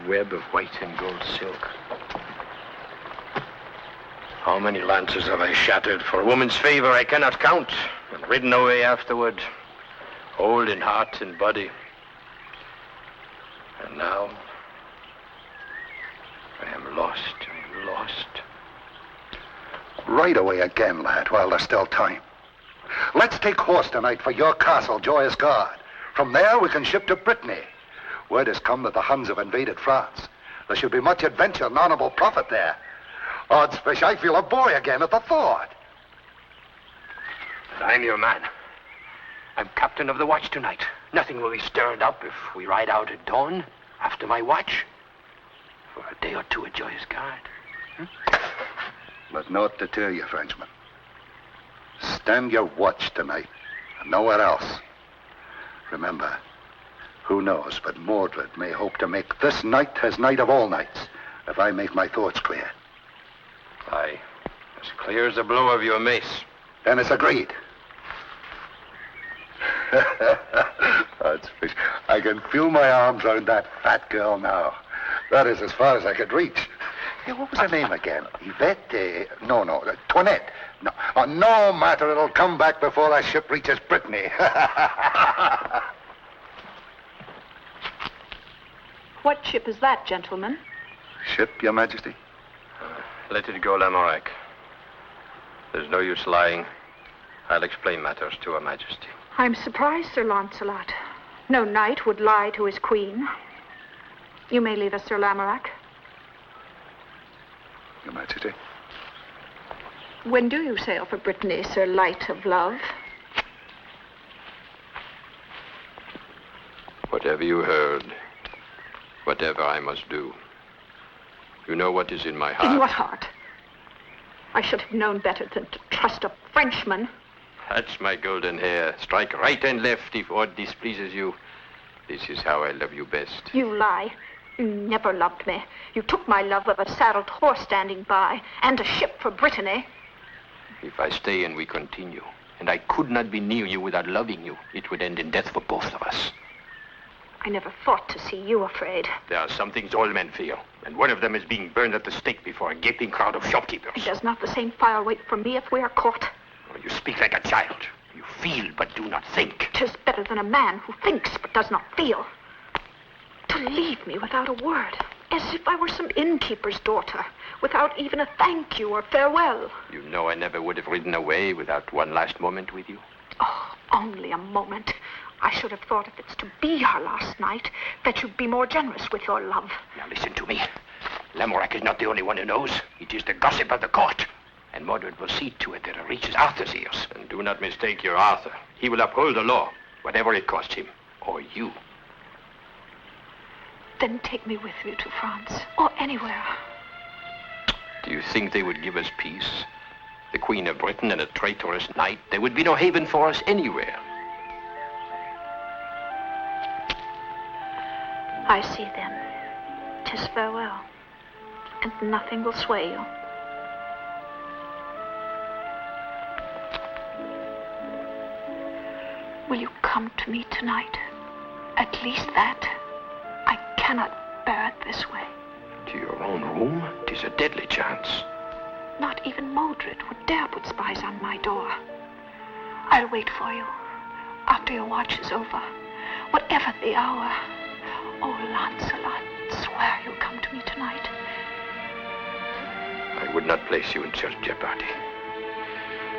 S4: web of white and gold silk? How many lances have I shattered for a woman's favor I cannot count, and ridden away afterward, whole in heart and body. And now, I am lost.
S14: Right away again, lad, while there's still time. Let's take horse tonight for your castle, Joyous God. From there, we can ship to Brittany. Word has come that the Huns have invaded France. There should be much adventure and honorable profit there. Odds fish, I feel a boy again at the thought.
S6: I'm your man. I'm captain of the watch tonight. Nothing will be stirred up if we ride out at dawn after my watch. For a day or two at Joyous God.
S14: But not to tell you, Frenchman. Stand your watch tonight, and nowhere else. Remember, who knows but Mordred may hope to make this night his night of all nights, if I make my thoughts clear.
S4: Aye, as clear as the blow of your mace.
S14: Then it's agreed. That's fish. I can feel my arms around that fat girl now. That is as far as I could reach. Hey, what was her name again? Yvette? No, Toinette. No, no matter. It'll come back before that ship reaches Brittany.
S12: What ship is that, gentlemen?
S14: Ship, Your Majesty?
S4: Let it go, Lamorak. There's no use lying. I'll explain matters to Her Majesty.
S9: I'm surprised, Sir Launcelot. No knight would lie to his queen. You may leave us, Sir Lamorak.
S14: Your Majesty.
S9: When do you sail for Brittany, Sir Light of Love?
S4: Whatever you heard, whatever I must do. You know what is in my heart.
S9: In what heart? I should have known better than to trust a Frenchman.
S4: That's my golden hair. Strike right and left if aught displeases you. This is how I love you best.
S9: You lie. You never loved me. You took my love of a saddled horse standing by, and a ship for Brittany.
S4: If I stay and we continue, and I could not be near you without loving you, it would end in death for both of us.
S9: I never thought to see you afraid.
S4: There are some things all men fear, and one of them is being burned at the stake before a gaping crowd of shopkeepers.
S9: And does not the same fire wait for me if we are caught?
S6: Oh, you speak like a child. You feel but do not think.
S9: 'Tis better than a man who thinks but does not feel. To leave me without a word, as if I were some innkeeper's daughter, without even a thank you or farewell.
S4: You know I never would have ridden away without one last moment with you.
S9: Oh, only a moment. I should have thought if it's to be our last night, that you'd be more generous with your love.
S6: Now listen to me. Lamorak is not the only one who knows. It is the gossip of the court. And Mordred will see to it that it reaches Arthur's ears.
S4: And do not mistake your Arthur. He will uphold the law, whatever it costs him, or you.
S9: Then take me with you to France, or anywhere.
S4: Do you think they would give us peace? The Queen of Britain and a traitorous knight? There would be no haven for us anywhere.
S9: I see then. 'Tis farewell, and nothing will sway you. Will you come to me tonight? At least that. I cannot bear it this way.
S4: To your own room? 'Tis a deadly chance.
S9: Not even Mordred would dare put spies on my door. I'll wait for you after your watch is over, whatever the hour. Oh, Lancelot, swear you'll come to me tonight.
S4: I would not place you in such jeopardy.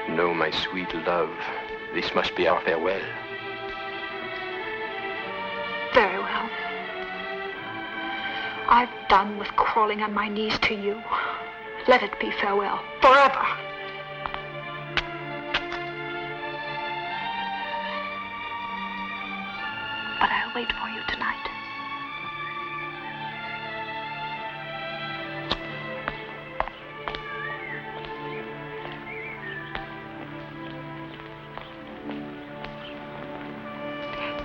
S4: No, my sweet love, this must be our farewell.
S9: Very well. I've done with crawling on my knees to you. Let it be farewell, forever. But I'll wait for you tonight.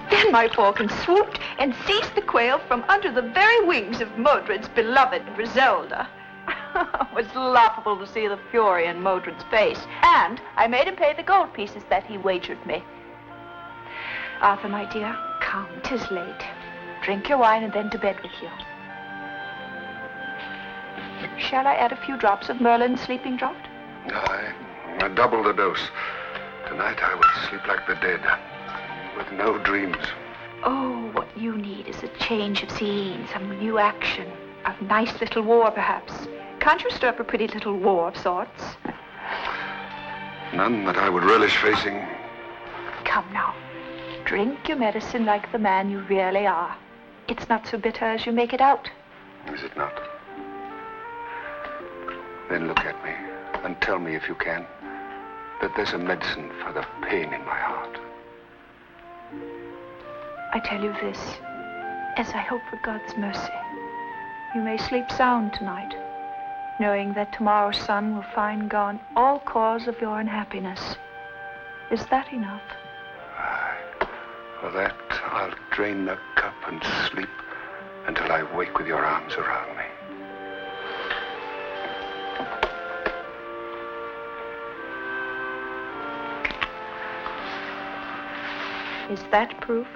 S15: Then my falcon swooped and seized the quail from under the very wings of Modred's beloved Griselda. It was laughable to see the fury in Modred's face, and I made him pay the gold pieces that he wagered me. Arthur, my dear, come, 'tis late. Drink your wine and then to bed with you. Shall I add a few drops of Merlin's sleeping draught?
S1: I double the dose. Tonight I will sleep like the dead. with no dreams.
S9: Oh, what you need is a change of scene, some new action. A nice little war, perhaps. Can't you stir up a pretty little war of sorts?
S1: None that I would relish facing.
S9: Come now. Drink your medicine like the man you really are. It's not so bitter as you make it out.
S1: Is it not? Then look at me and tell me, if you can, that there's a medicine for the pain in my heart.
S9: I tell you this, as I hope for God's mercy, you may sleep sound tonight, knowing that tomorrow's sun will find gone all cause of your unhappiness. Is that enough?
S1: For that, I'll drain the cup and sleep until I wake with your arms around me.
S9: Is that proof?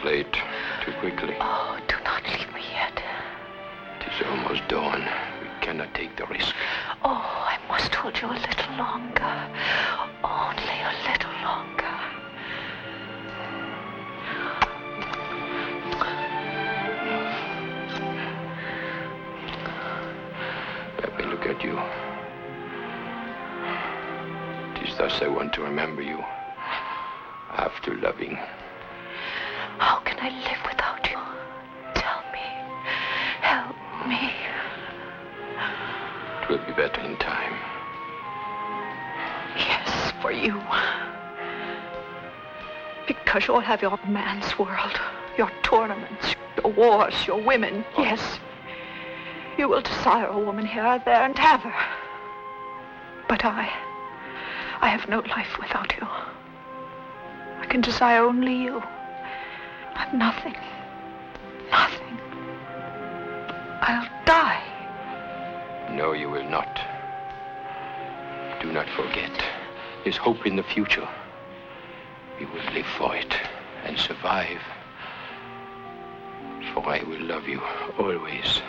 S4: Late, too quickly.
S12: Oh, do not leave me yet.
S4: It is almost dawn. We cannot take the risk.
S12: Oh, I must hold you a little longer. Only a little longer.
S4: Let me look at you. It is thus I want to remember you. After loving.
S12: How can I live without you? Tell me. Help me.
S4: It will be better in time.
S12: Yes, for you. Because you'll have your man's world, your tournaments, your wars, your women. Yes. You will desire a woman here or there and have her. But I have no life without you. I can desire only you. I'm nothing. Nothing. I'll die.
S4: No, you will not. Do not forget. There's hope in the future. You will live for it and survive. For I will love you always,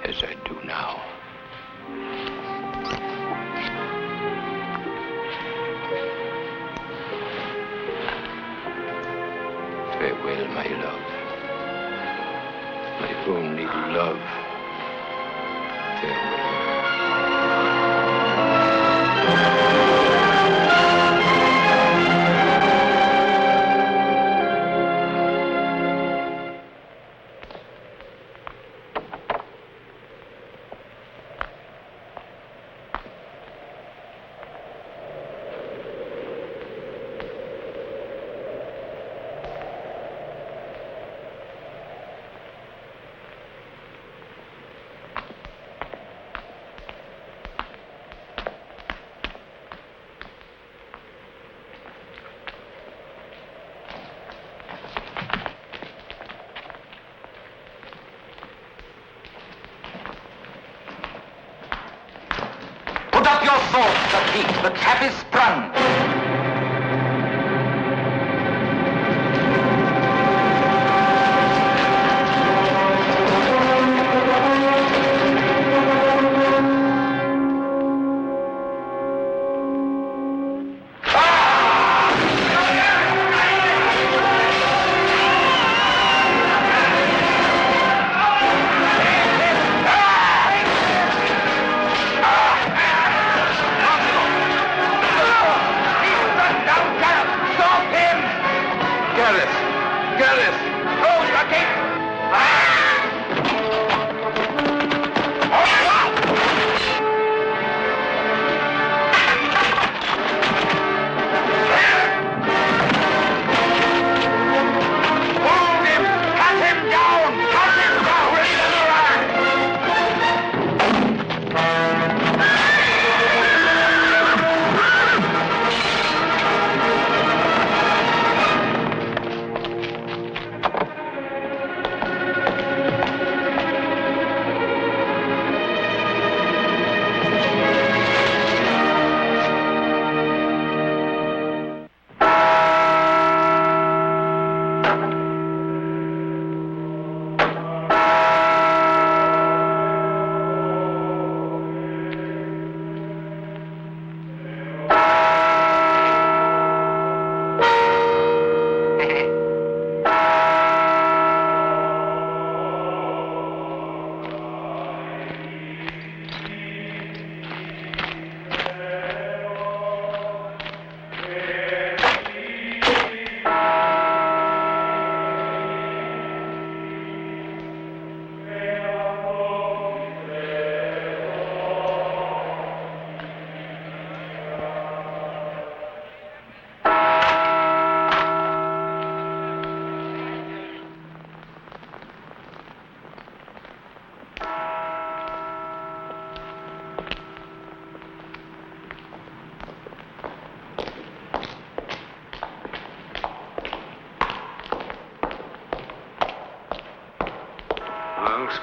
S4: as I do now. Farewell, my love. My only love. Farewell.
S11: salt, Sir Keith. The trap is sprung.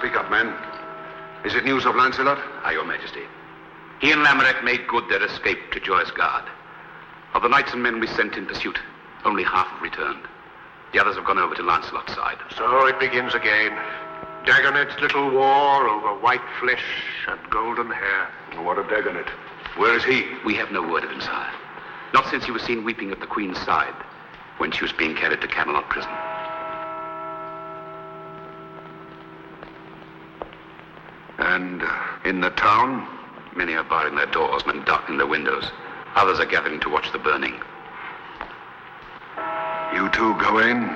S1: Speak up, man. Is it news of Lancelot?
S13: Aye, Your Majesty. He and Lamorak made good their escape to Joyous Gard. Of the knights and men we sent in pursuit, only half have returned. The others have gone over to Lancelot's side.
S3: So it begins again. Dagonet's little war over white flesh and golden hair.
S1: What of Dagonet? Where is he?
S13: We have no word of him, sire. Not since he was seen weeping at the Queen's side when she was being carried to Camelot prison.
S1: And in the town?
S13: Many are barring their doors and darkening their windows. Others are gathering to watch the burning.
S1: You two go in.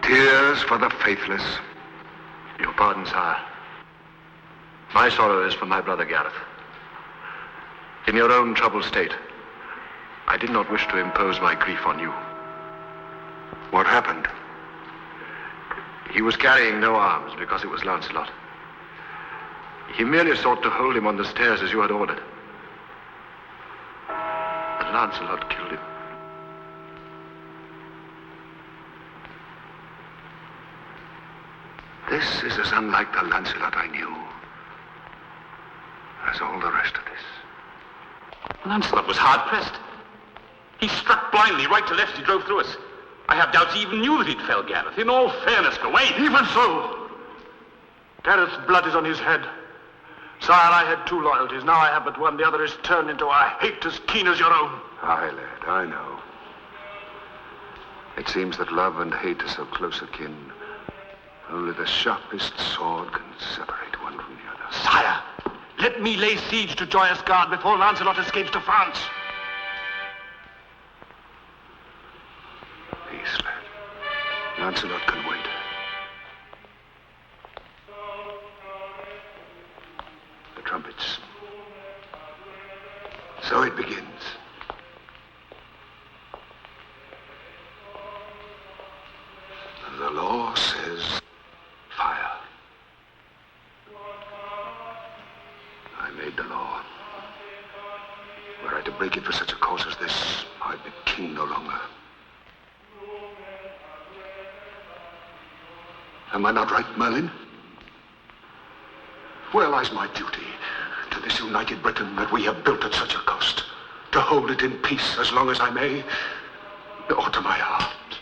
S1: Tears for the faithless.
S4: Your pardon, sire. My sorrow is for my brother Gareth. In your own troubled state, I did not wish to impose my grief on you.
S1: What happened?
S4: He was carrying no arms because it was Lancelot. He merely sought to hold him on the stairs as you had ordered. But Lancelot killed him.
S1: This is as unlike the Lancelot I knew as all the rest of this.
S13: Lancelot was hard-pressed. He struck blindly, right to left, he drove through us. I have doubts he even knew that he'd felled Gareth. In all fairness, Gawain.
S3: Even so, Gareth's blood is on his head. Sire, I had two loyalties. Now I have but one. The other is turned into a hate as keen as your own.
S1: Aye, lad, I know. It seems that love and hate are so close akin. Only the sharpest sword can separate one from the other.
S3: Sire, let me lay siege to Joyous Gard before Lancelot escapes to France.
S1: Peace, lad. Lancelot can wait. The trumpets. So it begins. The law says fire. I made the law. Were I to break it for such a cause as this, I'd be king no longer. Am I not right, Merlin? Where lies my duty? To
S16: to this united Britain that we have built at such a cost, to hold it in peace as long as I may, or to my heart.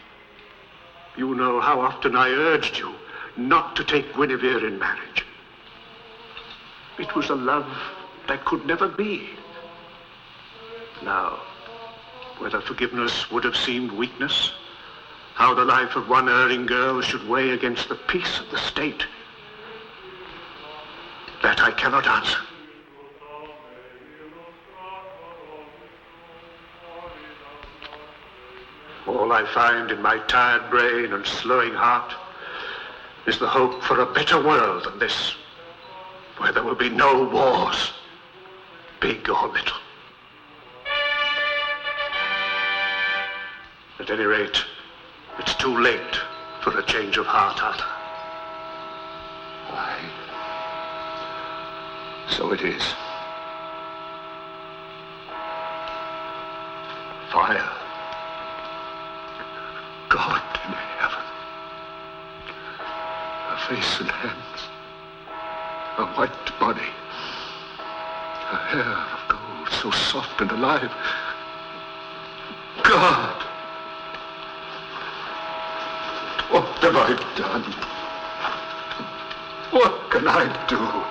S16: You know how often I urged you not to take Guinevere in marriage. It was a love that could never be. Now, whether forgiveness would have seemed weakness, how the life of one erring girl should weigh against the peace of the state, that I cannot answer. All I find in my tired brain and slowing heart is the hope for a better world than this, where there will be no wars, big or little. At any rate, it's too late for a change of heart, Arthur. Aye. So it is. Fire. God in heaven. Her face and hands. Her white body. Her hair of gold, so soft and alive. God! What have I done? What can I do?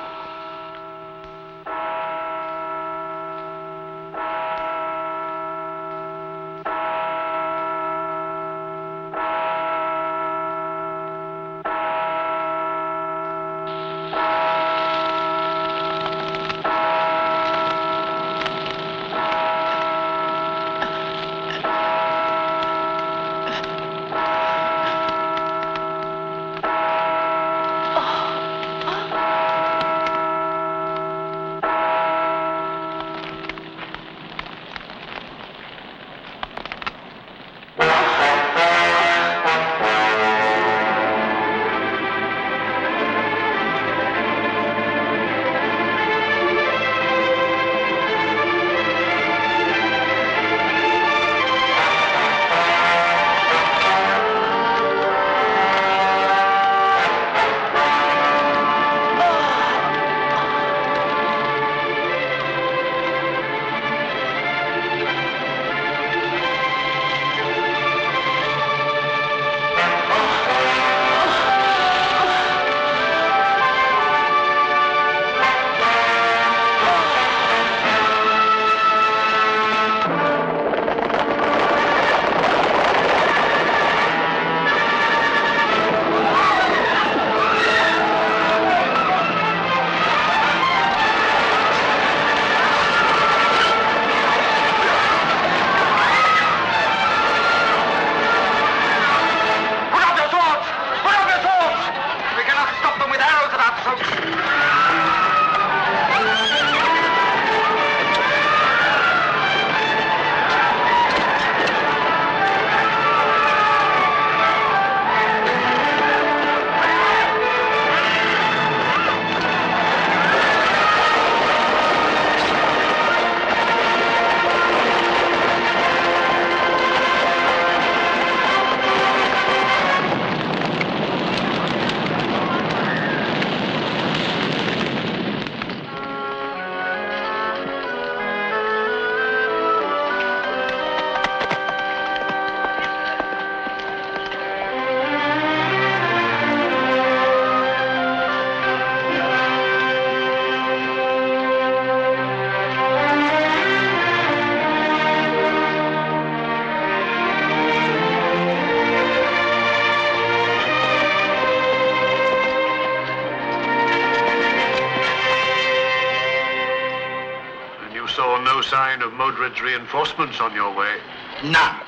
S16: Sign of Modred's reinforcements on your way?
S13: None.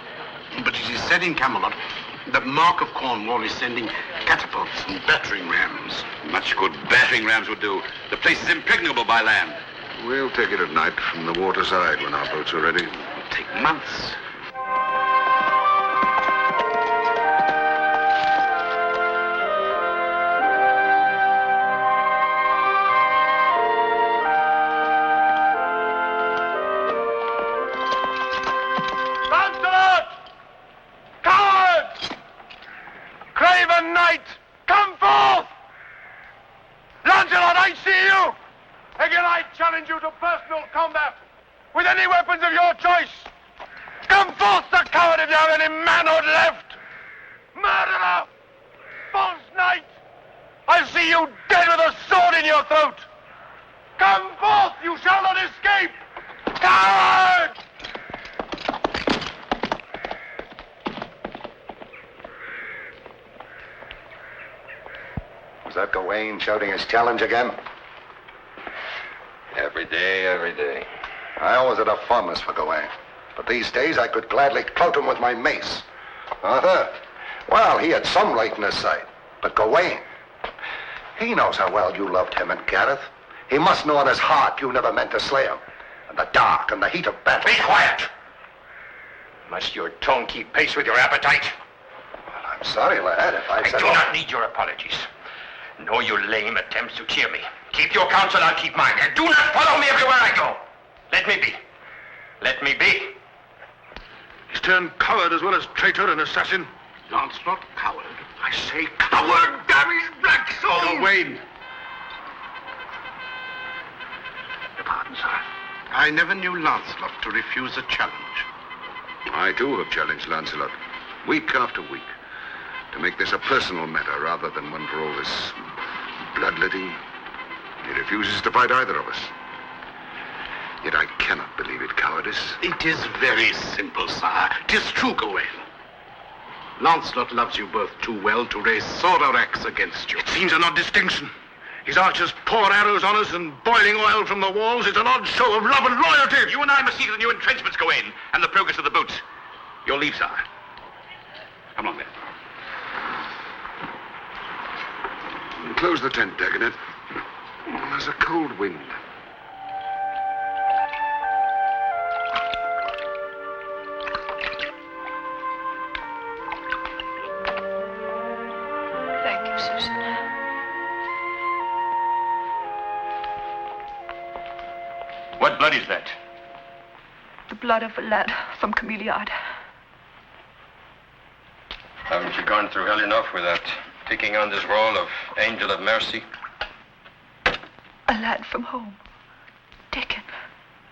S13: But it is said in Camelot that Mark of Cornwall is sending catapults and battering rams. Much good battering rams would do. The place is impregnable by land.
S1: We'll take it at night from the waterside when our boats are ready.
S13: It'll take months.
S2: Lancelot, I see you! Take your I challenge you to personal combat with any weapons of your choice. Come forth, the coward, if you have any manhood left. Murderer! False knight! I see you dead with a sword in your throat. Come forth, you shall not escape. Coward!
S14: Was that Gawain shouting his challenge again?
S4: Every day, every day.
S14: I always had a fondness for Gawain. But these days I could gladly clout him with my mace. Arthur? Well, he had some right in his side. But Gawain, he knows how well you loved him and Gareth. He must know in his heart you never meant to slay him. In the dark and the heat of battle.
S13: Be quiet! Must your tongue keep pace with your appetite?
S14: Well, I'm sorry, lad, if I said...
S13: I do not need your apologies. Nor your lame attempts to cheer me. Keep your counsel, I'll keep mine. And do not follow me everywhere I go. Let me be. Let me be.
S16: He's turned coward as well as traitor and assassin.
S13: Lancelot, coward. I say coward, damn his black soul!
S16: Gawain. Your pardon, sir. I never knew Lancelot to refuse a challenge.
S1: I, too, have challenged Lancelot, week after week, to make this a personal matter rather than one for all this bloodletting. He refuses to fight either of us. Yet I cannot believe it cowardice.
S16: It is very simple, sire. 'Tis true, Gawain. Lancelot loves you both too well to raise sword or axe against you. It seems an odd distinction. His archers pour arrows on us and boiling oil from the walls. It's an odd show of love and loyalty.
S13: You and I must see to the new entrenchments, Gawain, and the progress of the boats. Your leave, sire. Come on, then.
S1: Close the tent, Dagonet. There's a cold wind.
S12: Thank you, Susan.
S13: What blood is that?
S12: The blood of a lad from Cameliard.
S4: Haven't you gone through hell enough without taking on this role of angel of mercy?
S12: A lad from home. Dickon.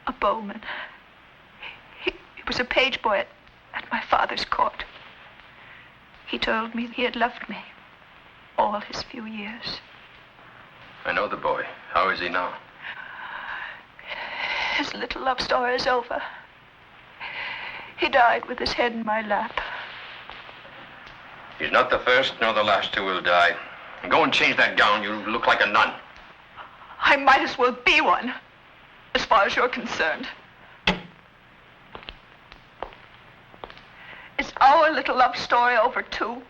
S12: A bowman. He was a page boy at my father's court. He told me he had loved me all his few years.
S4: I know the boy. How is he now?
S12: His little love story is over. He died with his head in my lap.
S4: He's not the first nor the last who will die. Go and change that gown. You look like a nun.
S12: I might as well be one, as far as you're concerned. Is our little love story over too?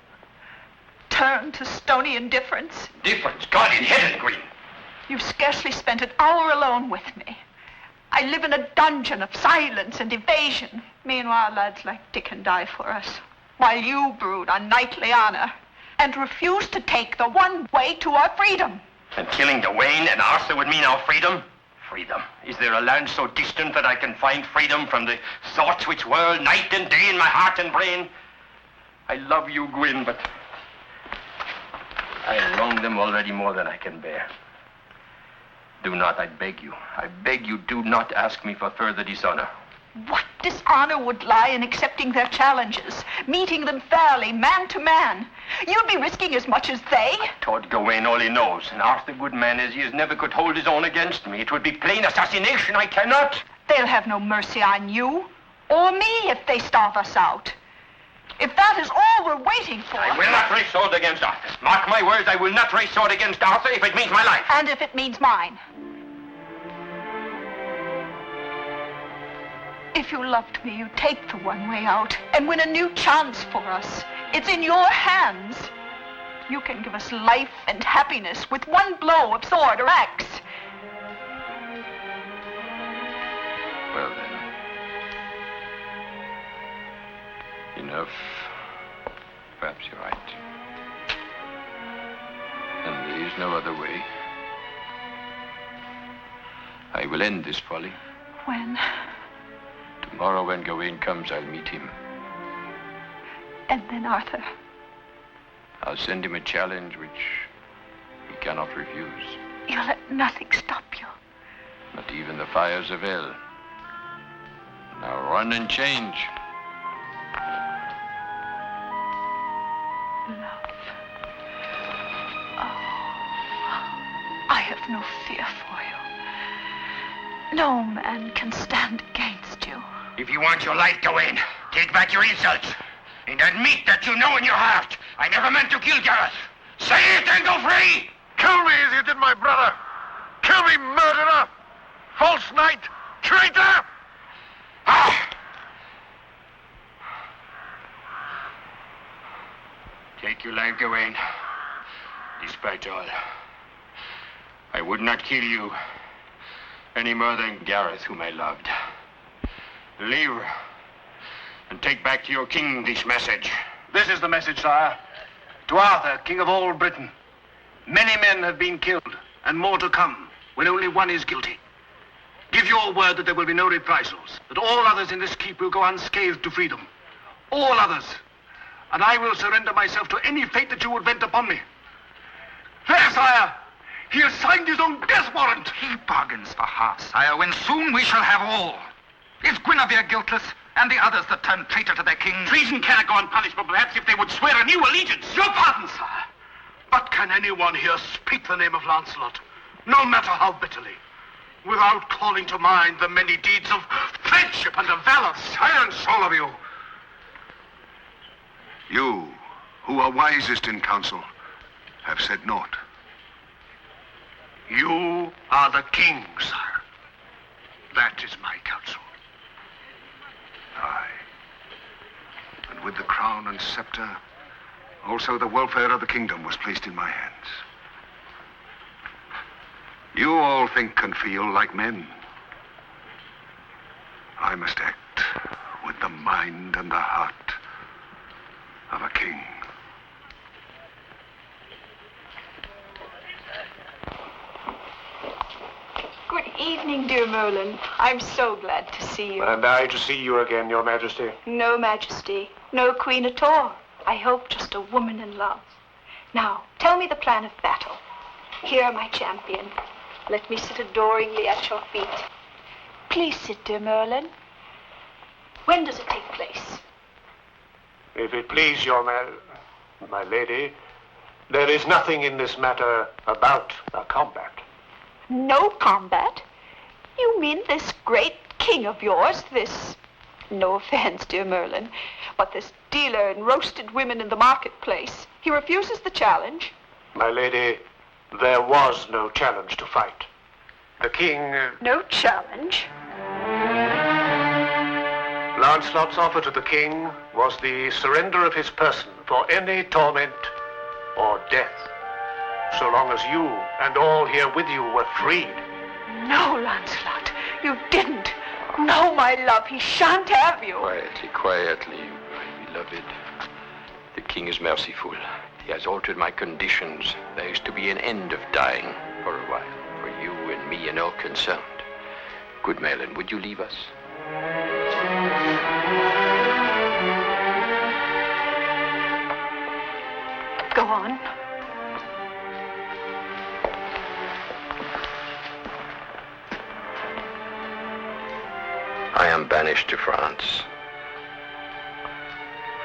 S12: Turned to stony indifference?
S13: Difference? God in heaven, Green.
S12: You've scarcely spent an hour alone with me. I live in a dungeon of silence and evasion. Meanwhile, lads like Dickon die for us, while you brood on knightly honor and refuse to take the one way to our freedom.
S13: And killing Gawain and Arthur would mean our freedom? Freedom? Is there a land so distant that I can find freedom from the thoughts which whirl night and day in my heart and brain? I love you, Gwyn, but I wrong them already more than I can bear. Do not, I beg you, do not ask me for further dishonor.
S12: What dishonor would lie in accepting their challenges, meeting them fairly, man to man? You'd be risking as much as they.
S13: Toward Gawain all he knows, and Arthur, good man as he is, never could hold his own against me. It would be plain assassination. I cannot.
S12: They'll have no mercy on you, or me, if they starve us out. If that is all we're waiting for...
S13: I will not raise sword against Arthur. Mark my words, I will not raise sword against Arthur if it means my life.
S12: And if it means mine. If you loved me, you'd take the one way out and win a new chance for us. It's in your hands. You can give us life and happiness with one blow of sword or axe.
S4: Well, then. Enough. Perhaps you're right. And there is no other way. I will end this folly.
S12: When?
S4: Tomorrow when Gawain comes, I'll meet him.
S12: And then Arthur?
S4: I'll send him a challenge which he cannot refuse.
S12: You'll let nothing stop you.
S4: Not even the fires of hell. Now run and change.
S12: Love. Oh, I have no fear for you. No man can stand against you.
S13: If you want your life, Gawain, take back your insults and admit that you know in your heart I never meant to kill Gareth. Say it and go free!
S3: Kill me as you did my brother. Kill me, murderer! False knight! Traitor!
S13: Ah! Take your life, Gawain. Despite all, I would not kill you any more than Gareth, whom I loved. Leave and take back to your king this message.
S2: This is the message, sire. To Arthur, king of all Britain. Many men have been killed, and more to come, when only one is guilty. Give your word that there will be no reprisals, that all others in this keep will go unscathed to freedom. All others. And I will surrender myself to any fate that you would vent upon me. There, sire! He has signed his own death warrant!
S11: He bargains for half, sire, when soon we shall have all. Is Guinevere guiltless, and the others that turned traitor to their king?
S2: Treason cannot go unpunished, but perhaps if they would swear a new allegiance. Your pardon, sire. But can anyone here speak the name of Lancelot, no matter how bitterly, without calling to mind the many deeds of friendship and of valor?
S1: Silence, all of you! You, who are wisest in council, have said naught.
S2: You are the king, sire. That is my counsel.
S1: Aye. And with the crown and scepter, also the welfare of the kingdom was placed in my hands. You all think and feel like men. I must act with the mind and the heart of a king.
S12: Good evening, dear Merlin. I'm so glad to see you.
S3: And I to see you again, Your Majesty.
S12: No majesty, no queen at all. I hope just a woman in love. Now, tell me the plan of battle. Here, my champion. Let me sit adoringly at your feet. Please sit, dear Merlin. When does it take place?
S3: If it please my lady, there is nothing in this matter about a combat.
S12: No combat? You mean this great king of yours, this, no offense, dear Merlin, but this dealer in roasted women in the marketplace, he refuses the challenge?
S3: My lady, there was no challenge to fight. The king...
S12: No challenge?
S3: Lancelot's offer to the king was the surrender of his person for any torment or death, so long as you and all here with you were freed.
S12: No, Lancelot, you didn't. No, my love, he shan't have you.
S13: Quietly, quietly, my beloved. The king is merciful. He has altered my conditions. There is to be an end of dying for a while, for you and me and all concerned. Good Merlin, would you leave us?
S12: Go on.
S13: I am banished to France,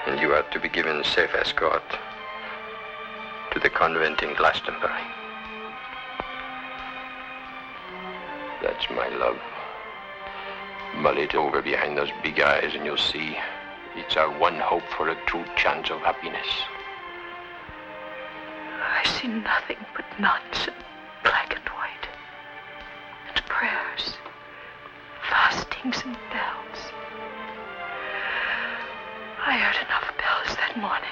S13: and you are to be given safe escort to the convent in Glastonbury. That's my love. Mull it over behind those big eyes and you'll see it's our one hope for a true chance of happiness.
S12: I see nothing but nuns and black and white, and prayers, fastings and bells. I heard enough bells that morning.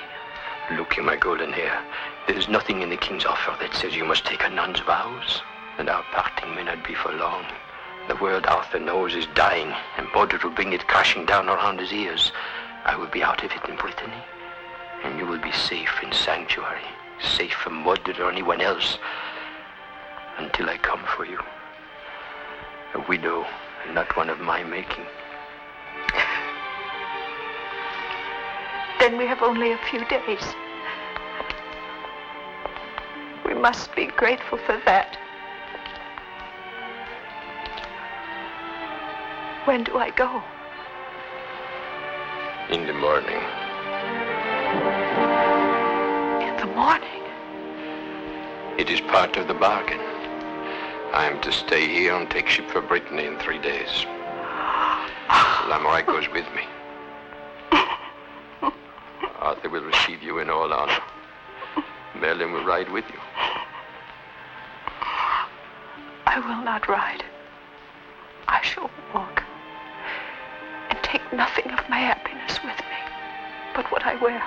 S13: Look in my golden hair. There is nothing in the king's offer that says you must take a nun's vows, and our parting may not be for long. The world Arthur knows is dying, and Mordred will bring it crashing down around his ears. I will be out of it in Brittany, and you will be safe in sanctuary, safe from Mordred or anyone else, until I come for you. A widow, and not one of my making.
S12: Then we have only a few days. We must be grateful for that. When do I go?
S4: In the morning.
S12: In the morning?
S4: It is part of the bargain. I am to stay here and take ship for Brittany in 3 days. Lamorak goes with me. Arthur will receive you in all honor. Merlin will ride with you.
S12: I will not ride. I shall walk and take nothing of my happiness with me but what I wear.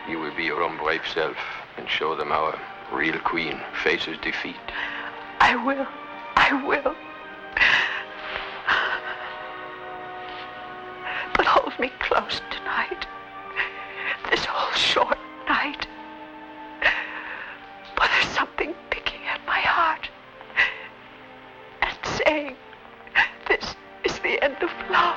S4: You will be your own brave self and show them how a real queen faces defeat.
S12: I will. I will. But hold me close tonight. This whole short night. For there's something picking at my heart and saying, this is the end of love.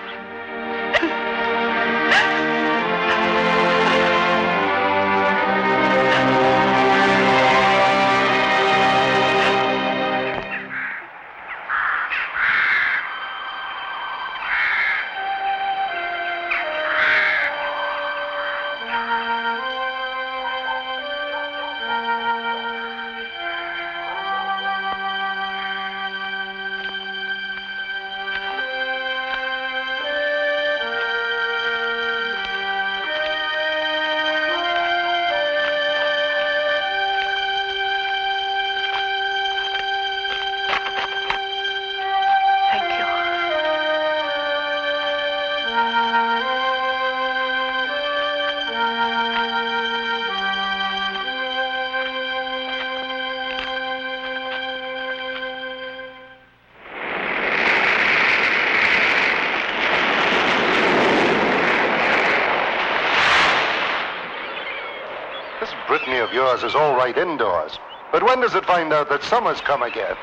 S14: Brittany of yours is all right indoors. But when does it find out that summer's come again?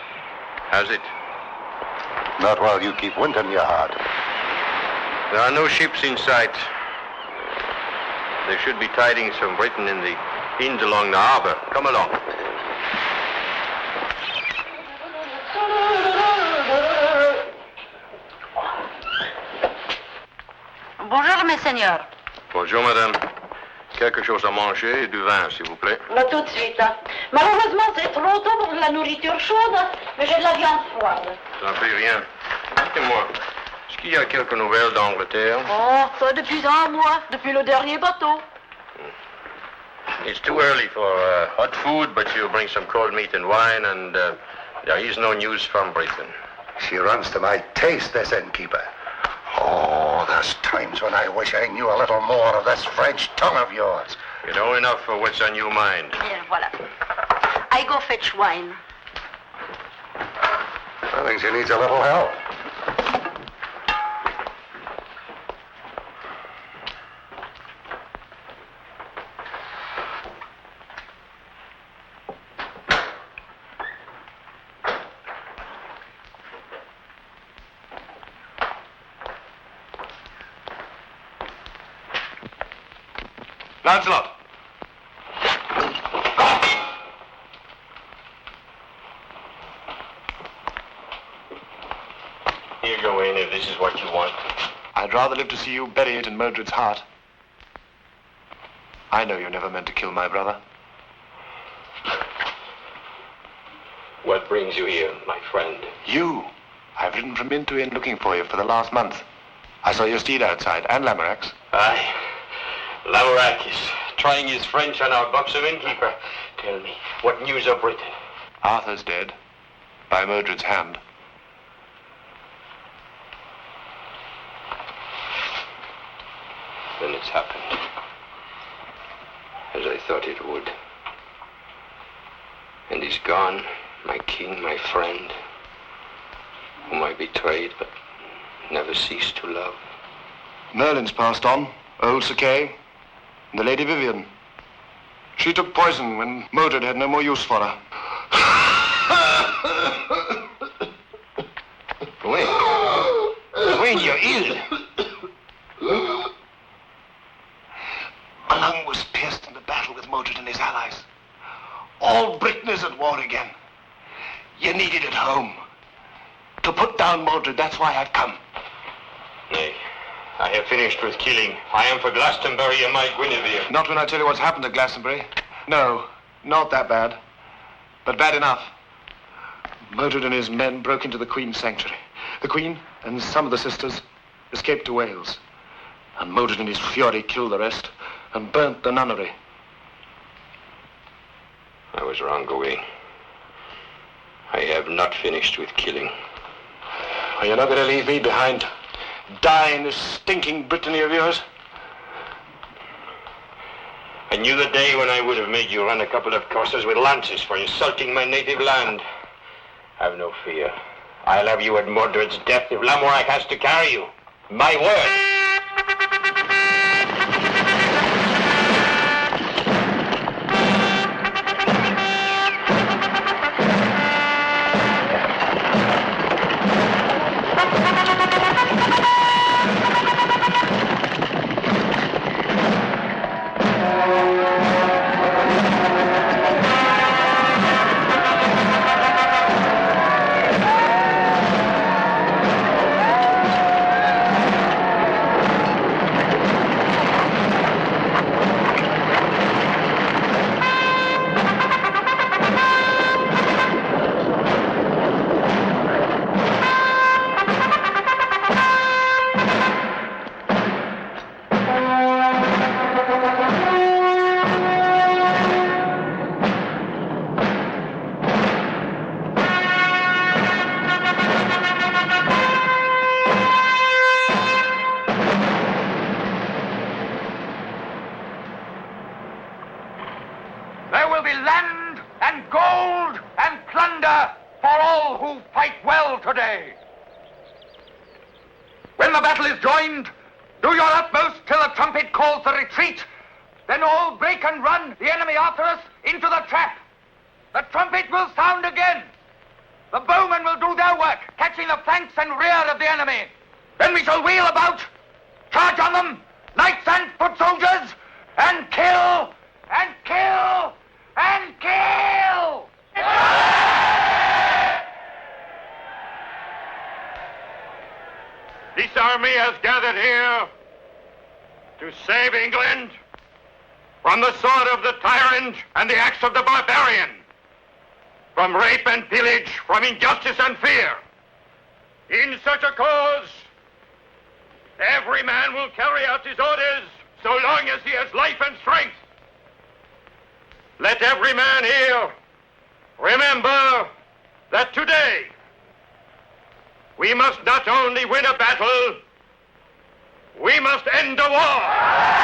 S4: Has it?
S14: Not while you keep winter in your heart.
S4: There are no ships in sight. There should be tidings from Britain in the inns along the harbor. Come along.
S10: Bonjour, mes seigneurs.
S4: Bonjour, madame. Quelque chose à manger et du vin, s'il vous plaît.
S10: Là, tout de suite. Malheureusement, c'est trop tôt pour de la nourriture chaude, mais j'ai de la viande froide.
S4: Ça ne fait rien. Dites-moi, est-ce qu'il y a quelques nouvelles d'Angleterre?
S10: Oh, pas depuis un mois, depuis le dernier bateau.
S4: It's too early for hot food, but you bring some cold meat and wine, and there is no news from Britain.
S14: She runs to my taste, this innkeeper. Oh, there's times when I wish I knew a little more of this French tongue of yours.
S4: You know enough for what's on your mind.
S10: Here, voilà. I go fetch wine.
S14: I think she needs a little help.
S2: Lancelot.
S4: Here, go in if this is what you want.
S3: I'd rather live to see you bury it in Mordred's heart. I know you never meant to kill my brother.
S4: What brings you here, my friend?
S3: You. I've ridden from inn to inn looking for you for the last month. I saw your steed outside, and Lamorak's.
S4: Aye. Lamorak is trying his French on our buxom innkeeper. Tell me, what news of Britain?
S3: Arthur's dead. By Mordred's hand.
S4: Then it's happened. As I thought it would. And he's gone, my king, my friend, whom I betrayed but never ceased to love.
S3: Merlin's passed on. Old Sir Kay. And the Lady Vivian. She took poison when Mordred had no more use for her.
S4: Wayne, you're ill.
S3: My lung was pierced in the battle with Mordred and his allies. All Britain is at war again. You need it at home. To put down Mordred, that's why I've come.
S4: Nay, I have finished with killing. I am for Glastonbury and my Guinevere.
S3: Not when I tell you what's happened at Glastonbury. No, not that bad. But bad enough. Mordred and his men broke into the Queen's sanctuary. The Queen and some of the sisters escaped to Wales. And Mordred in his fury killed the rest and burnt the nunnery.
S4: I was wrong, Gawain. I have not finished with killing.
S3: Are you not going to leave me behind? Die in this stinking Brittany of yours?
S4: I knew the day when I would have made you run a couple of courses with lances for insulting my native land. Have no fear. I'll have you at Mordred's death if Lamorak has to carry you. My word. From the sword of the tyrant and the axe of the barbarian. From rape and pillage, from injustice and fear. In such a cause, every man will carry out his orders so long as he has life and strength. Let every man here remember that today we must not only win a battle, we must end a war.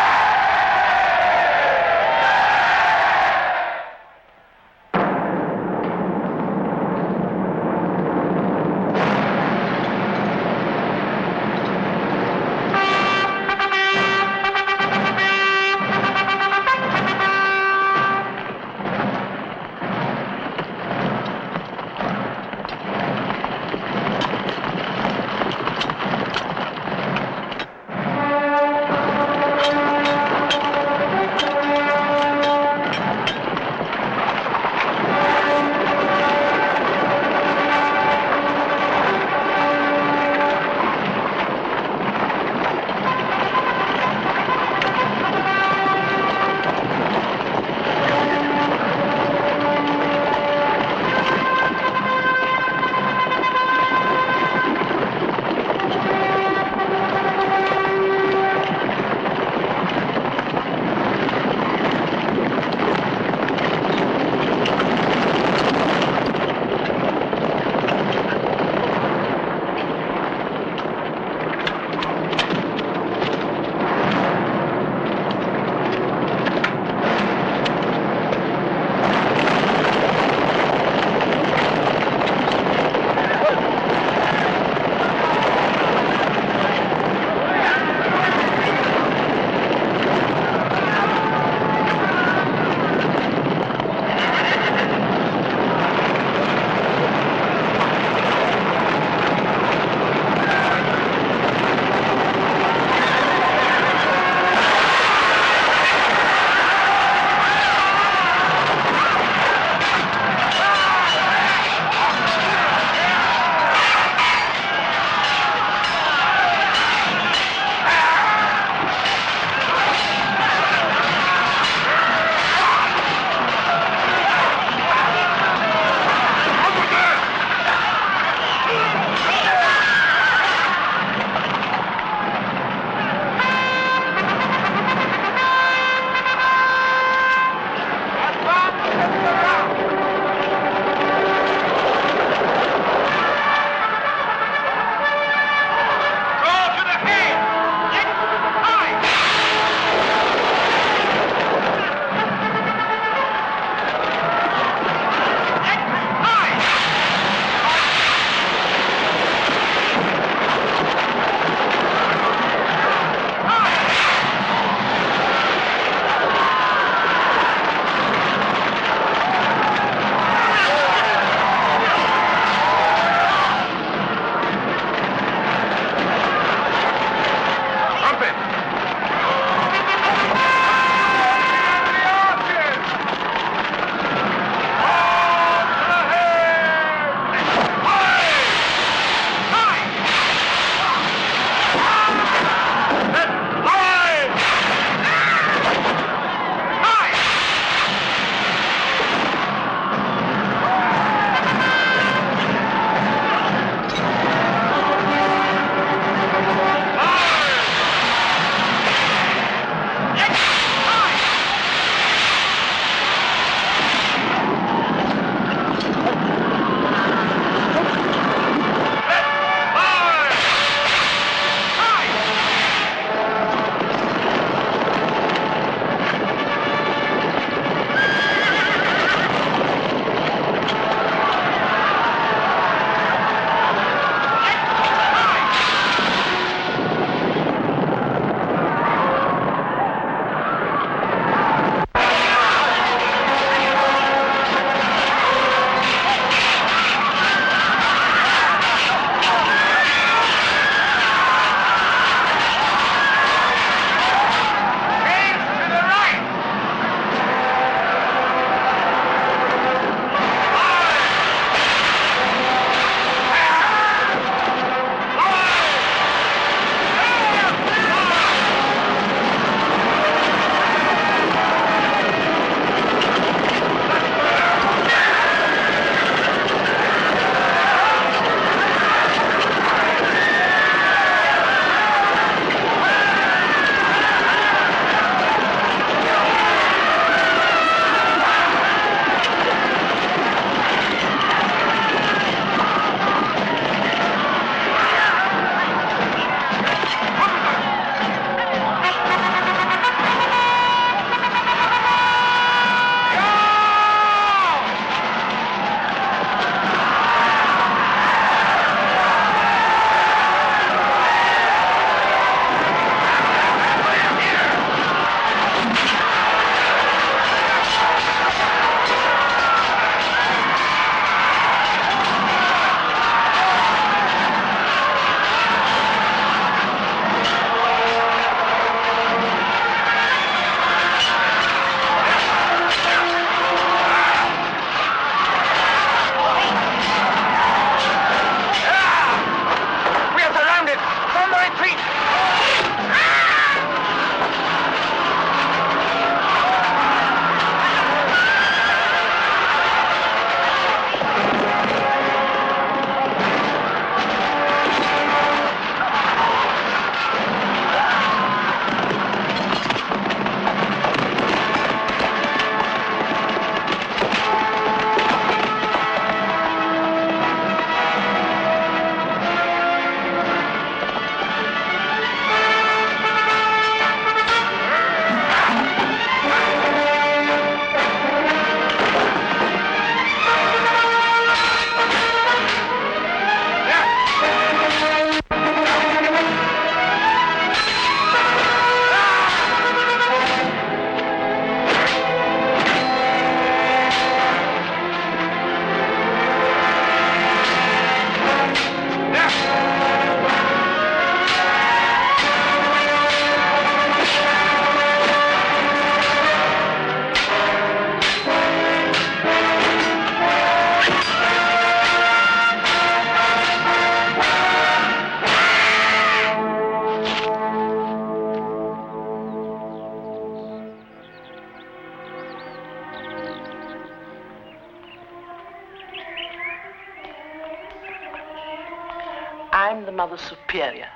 S17: I'm the Mother Superior.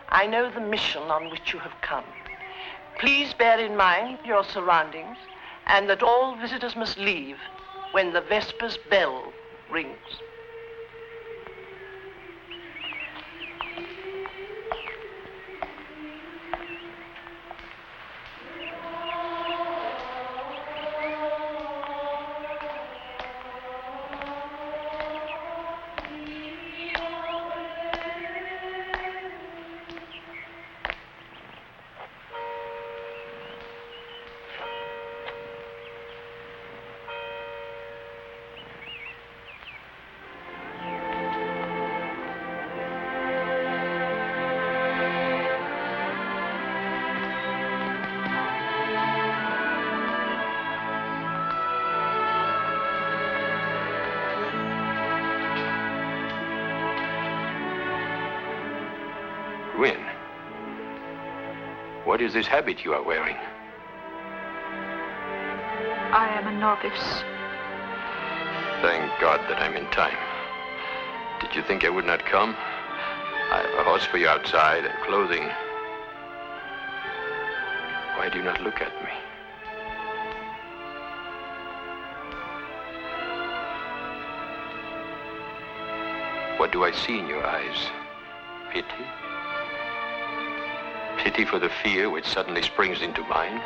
S17: I know the mission on which you have come. Please bear in mind your surroundings and that all visitors must leave when the Vespers bell rings.
S13: Gwyn, what is this habit you are wearing?
S9: I am a novice.
S13: Thank God that I'm in time. Did you think I would not come? I have a horse for you outside and clothing. Why do you not look at me? What do I see in your eyes? Pity? Pity for the fear which suddenly springs into mine?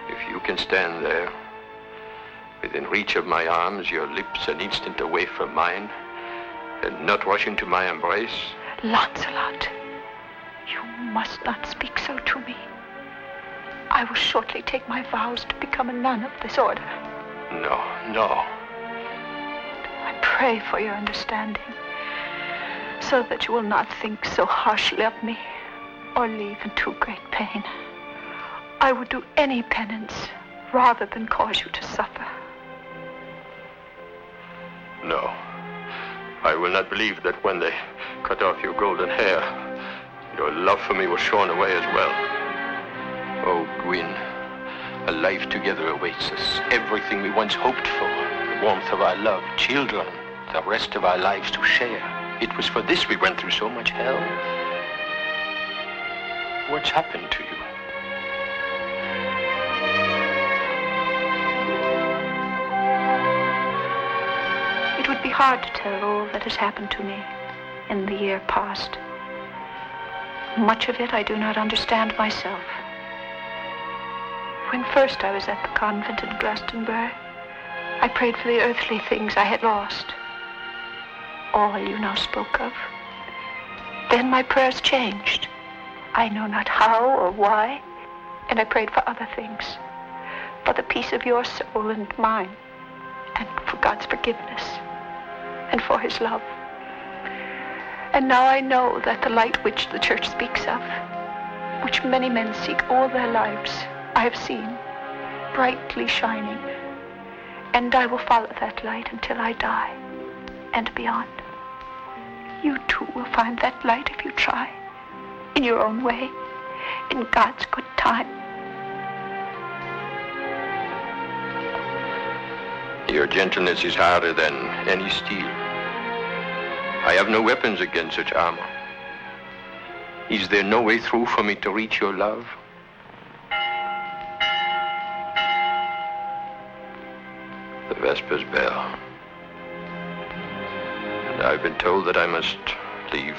S13: If you can stand there, within reach of my arms, your lips an instant away from mine, and not rush into my embrace.
S9: Lancelot, you must not speak so to me. I will shortly take my vows to become a nun of this order.
S13: No, no.
S9: I pray for your understanding, so that you will not think so harshly of me, or leave in too great pain. I would do any penance rather than cause you to suffer.
S13: No. I will not believe that when they cut off your golden hair, your love for me was shorn away as well. Oh, Gwyn, a life together awaits us. Everything we once hoped for, the warmth of our love, children, the rest of our lives to share. It was for this we went through so much hell. What's happened to you?
S9: It would be hard to tell all that has happened to me in the year past. Much of it I do not understand myself. When first I was at the convent in Glastonbury, I prayed for the earthly things I had lost. All you now spoke of. Then my prayers changed. I know not how or why, and I prayed for other things. For the peace of your soul and mine, and for God's forgiveness, and for his love. And now I know that the light which the church speaks of, which many men seek all their lives, I have seen, brightly shining. And I will follow that light until I die, and beyond. You too will find that light if you try, in your own way, in God's good time.
S13: Your gentleness is harder than any steel. I have no weapons against such armor. Is there no way through for me to reach your love? The Vespers bell. And I've been told that I must leave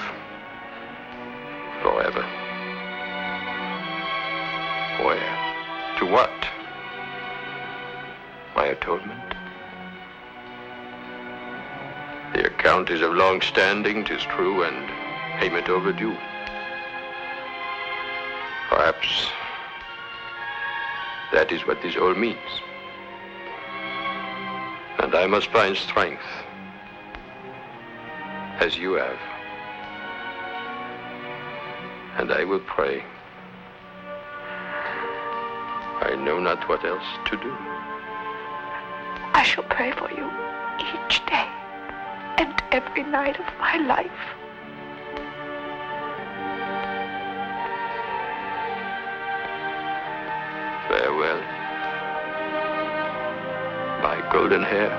S13: forever. Where? To what? My atonement? The account is of long standing, 'tis true, and payment overdue. Perhaps that is what this all means. And I must find strength, as you have. And I will pray. I know not what else to do.
S9: I shall pray for you each day and every night of my life.
S13: Farewell, my golden hair.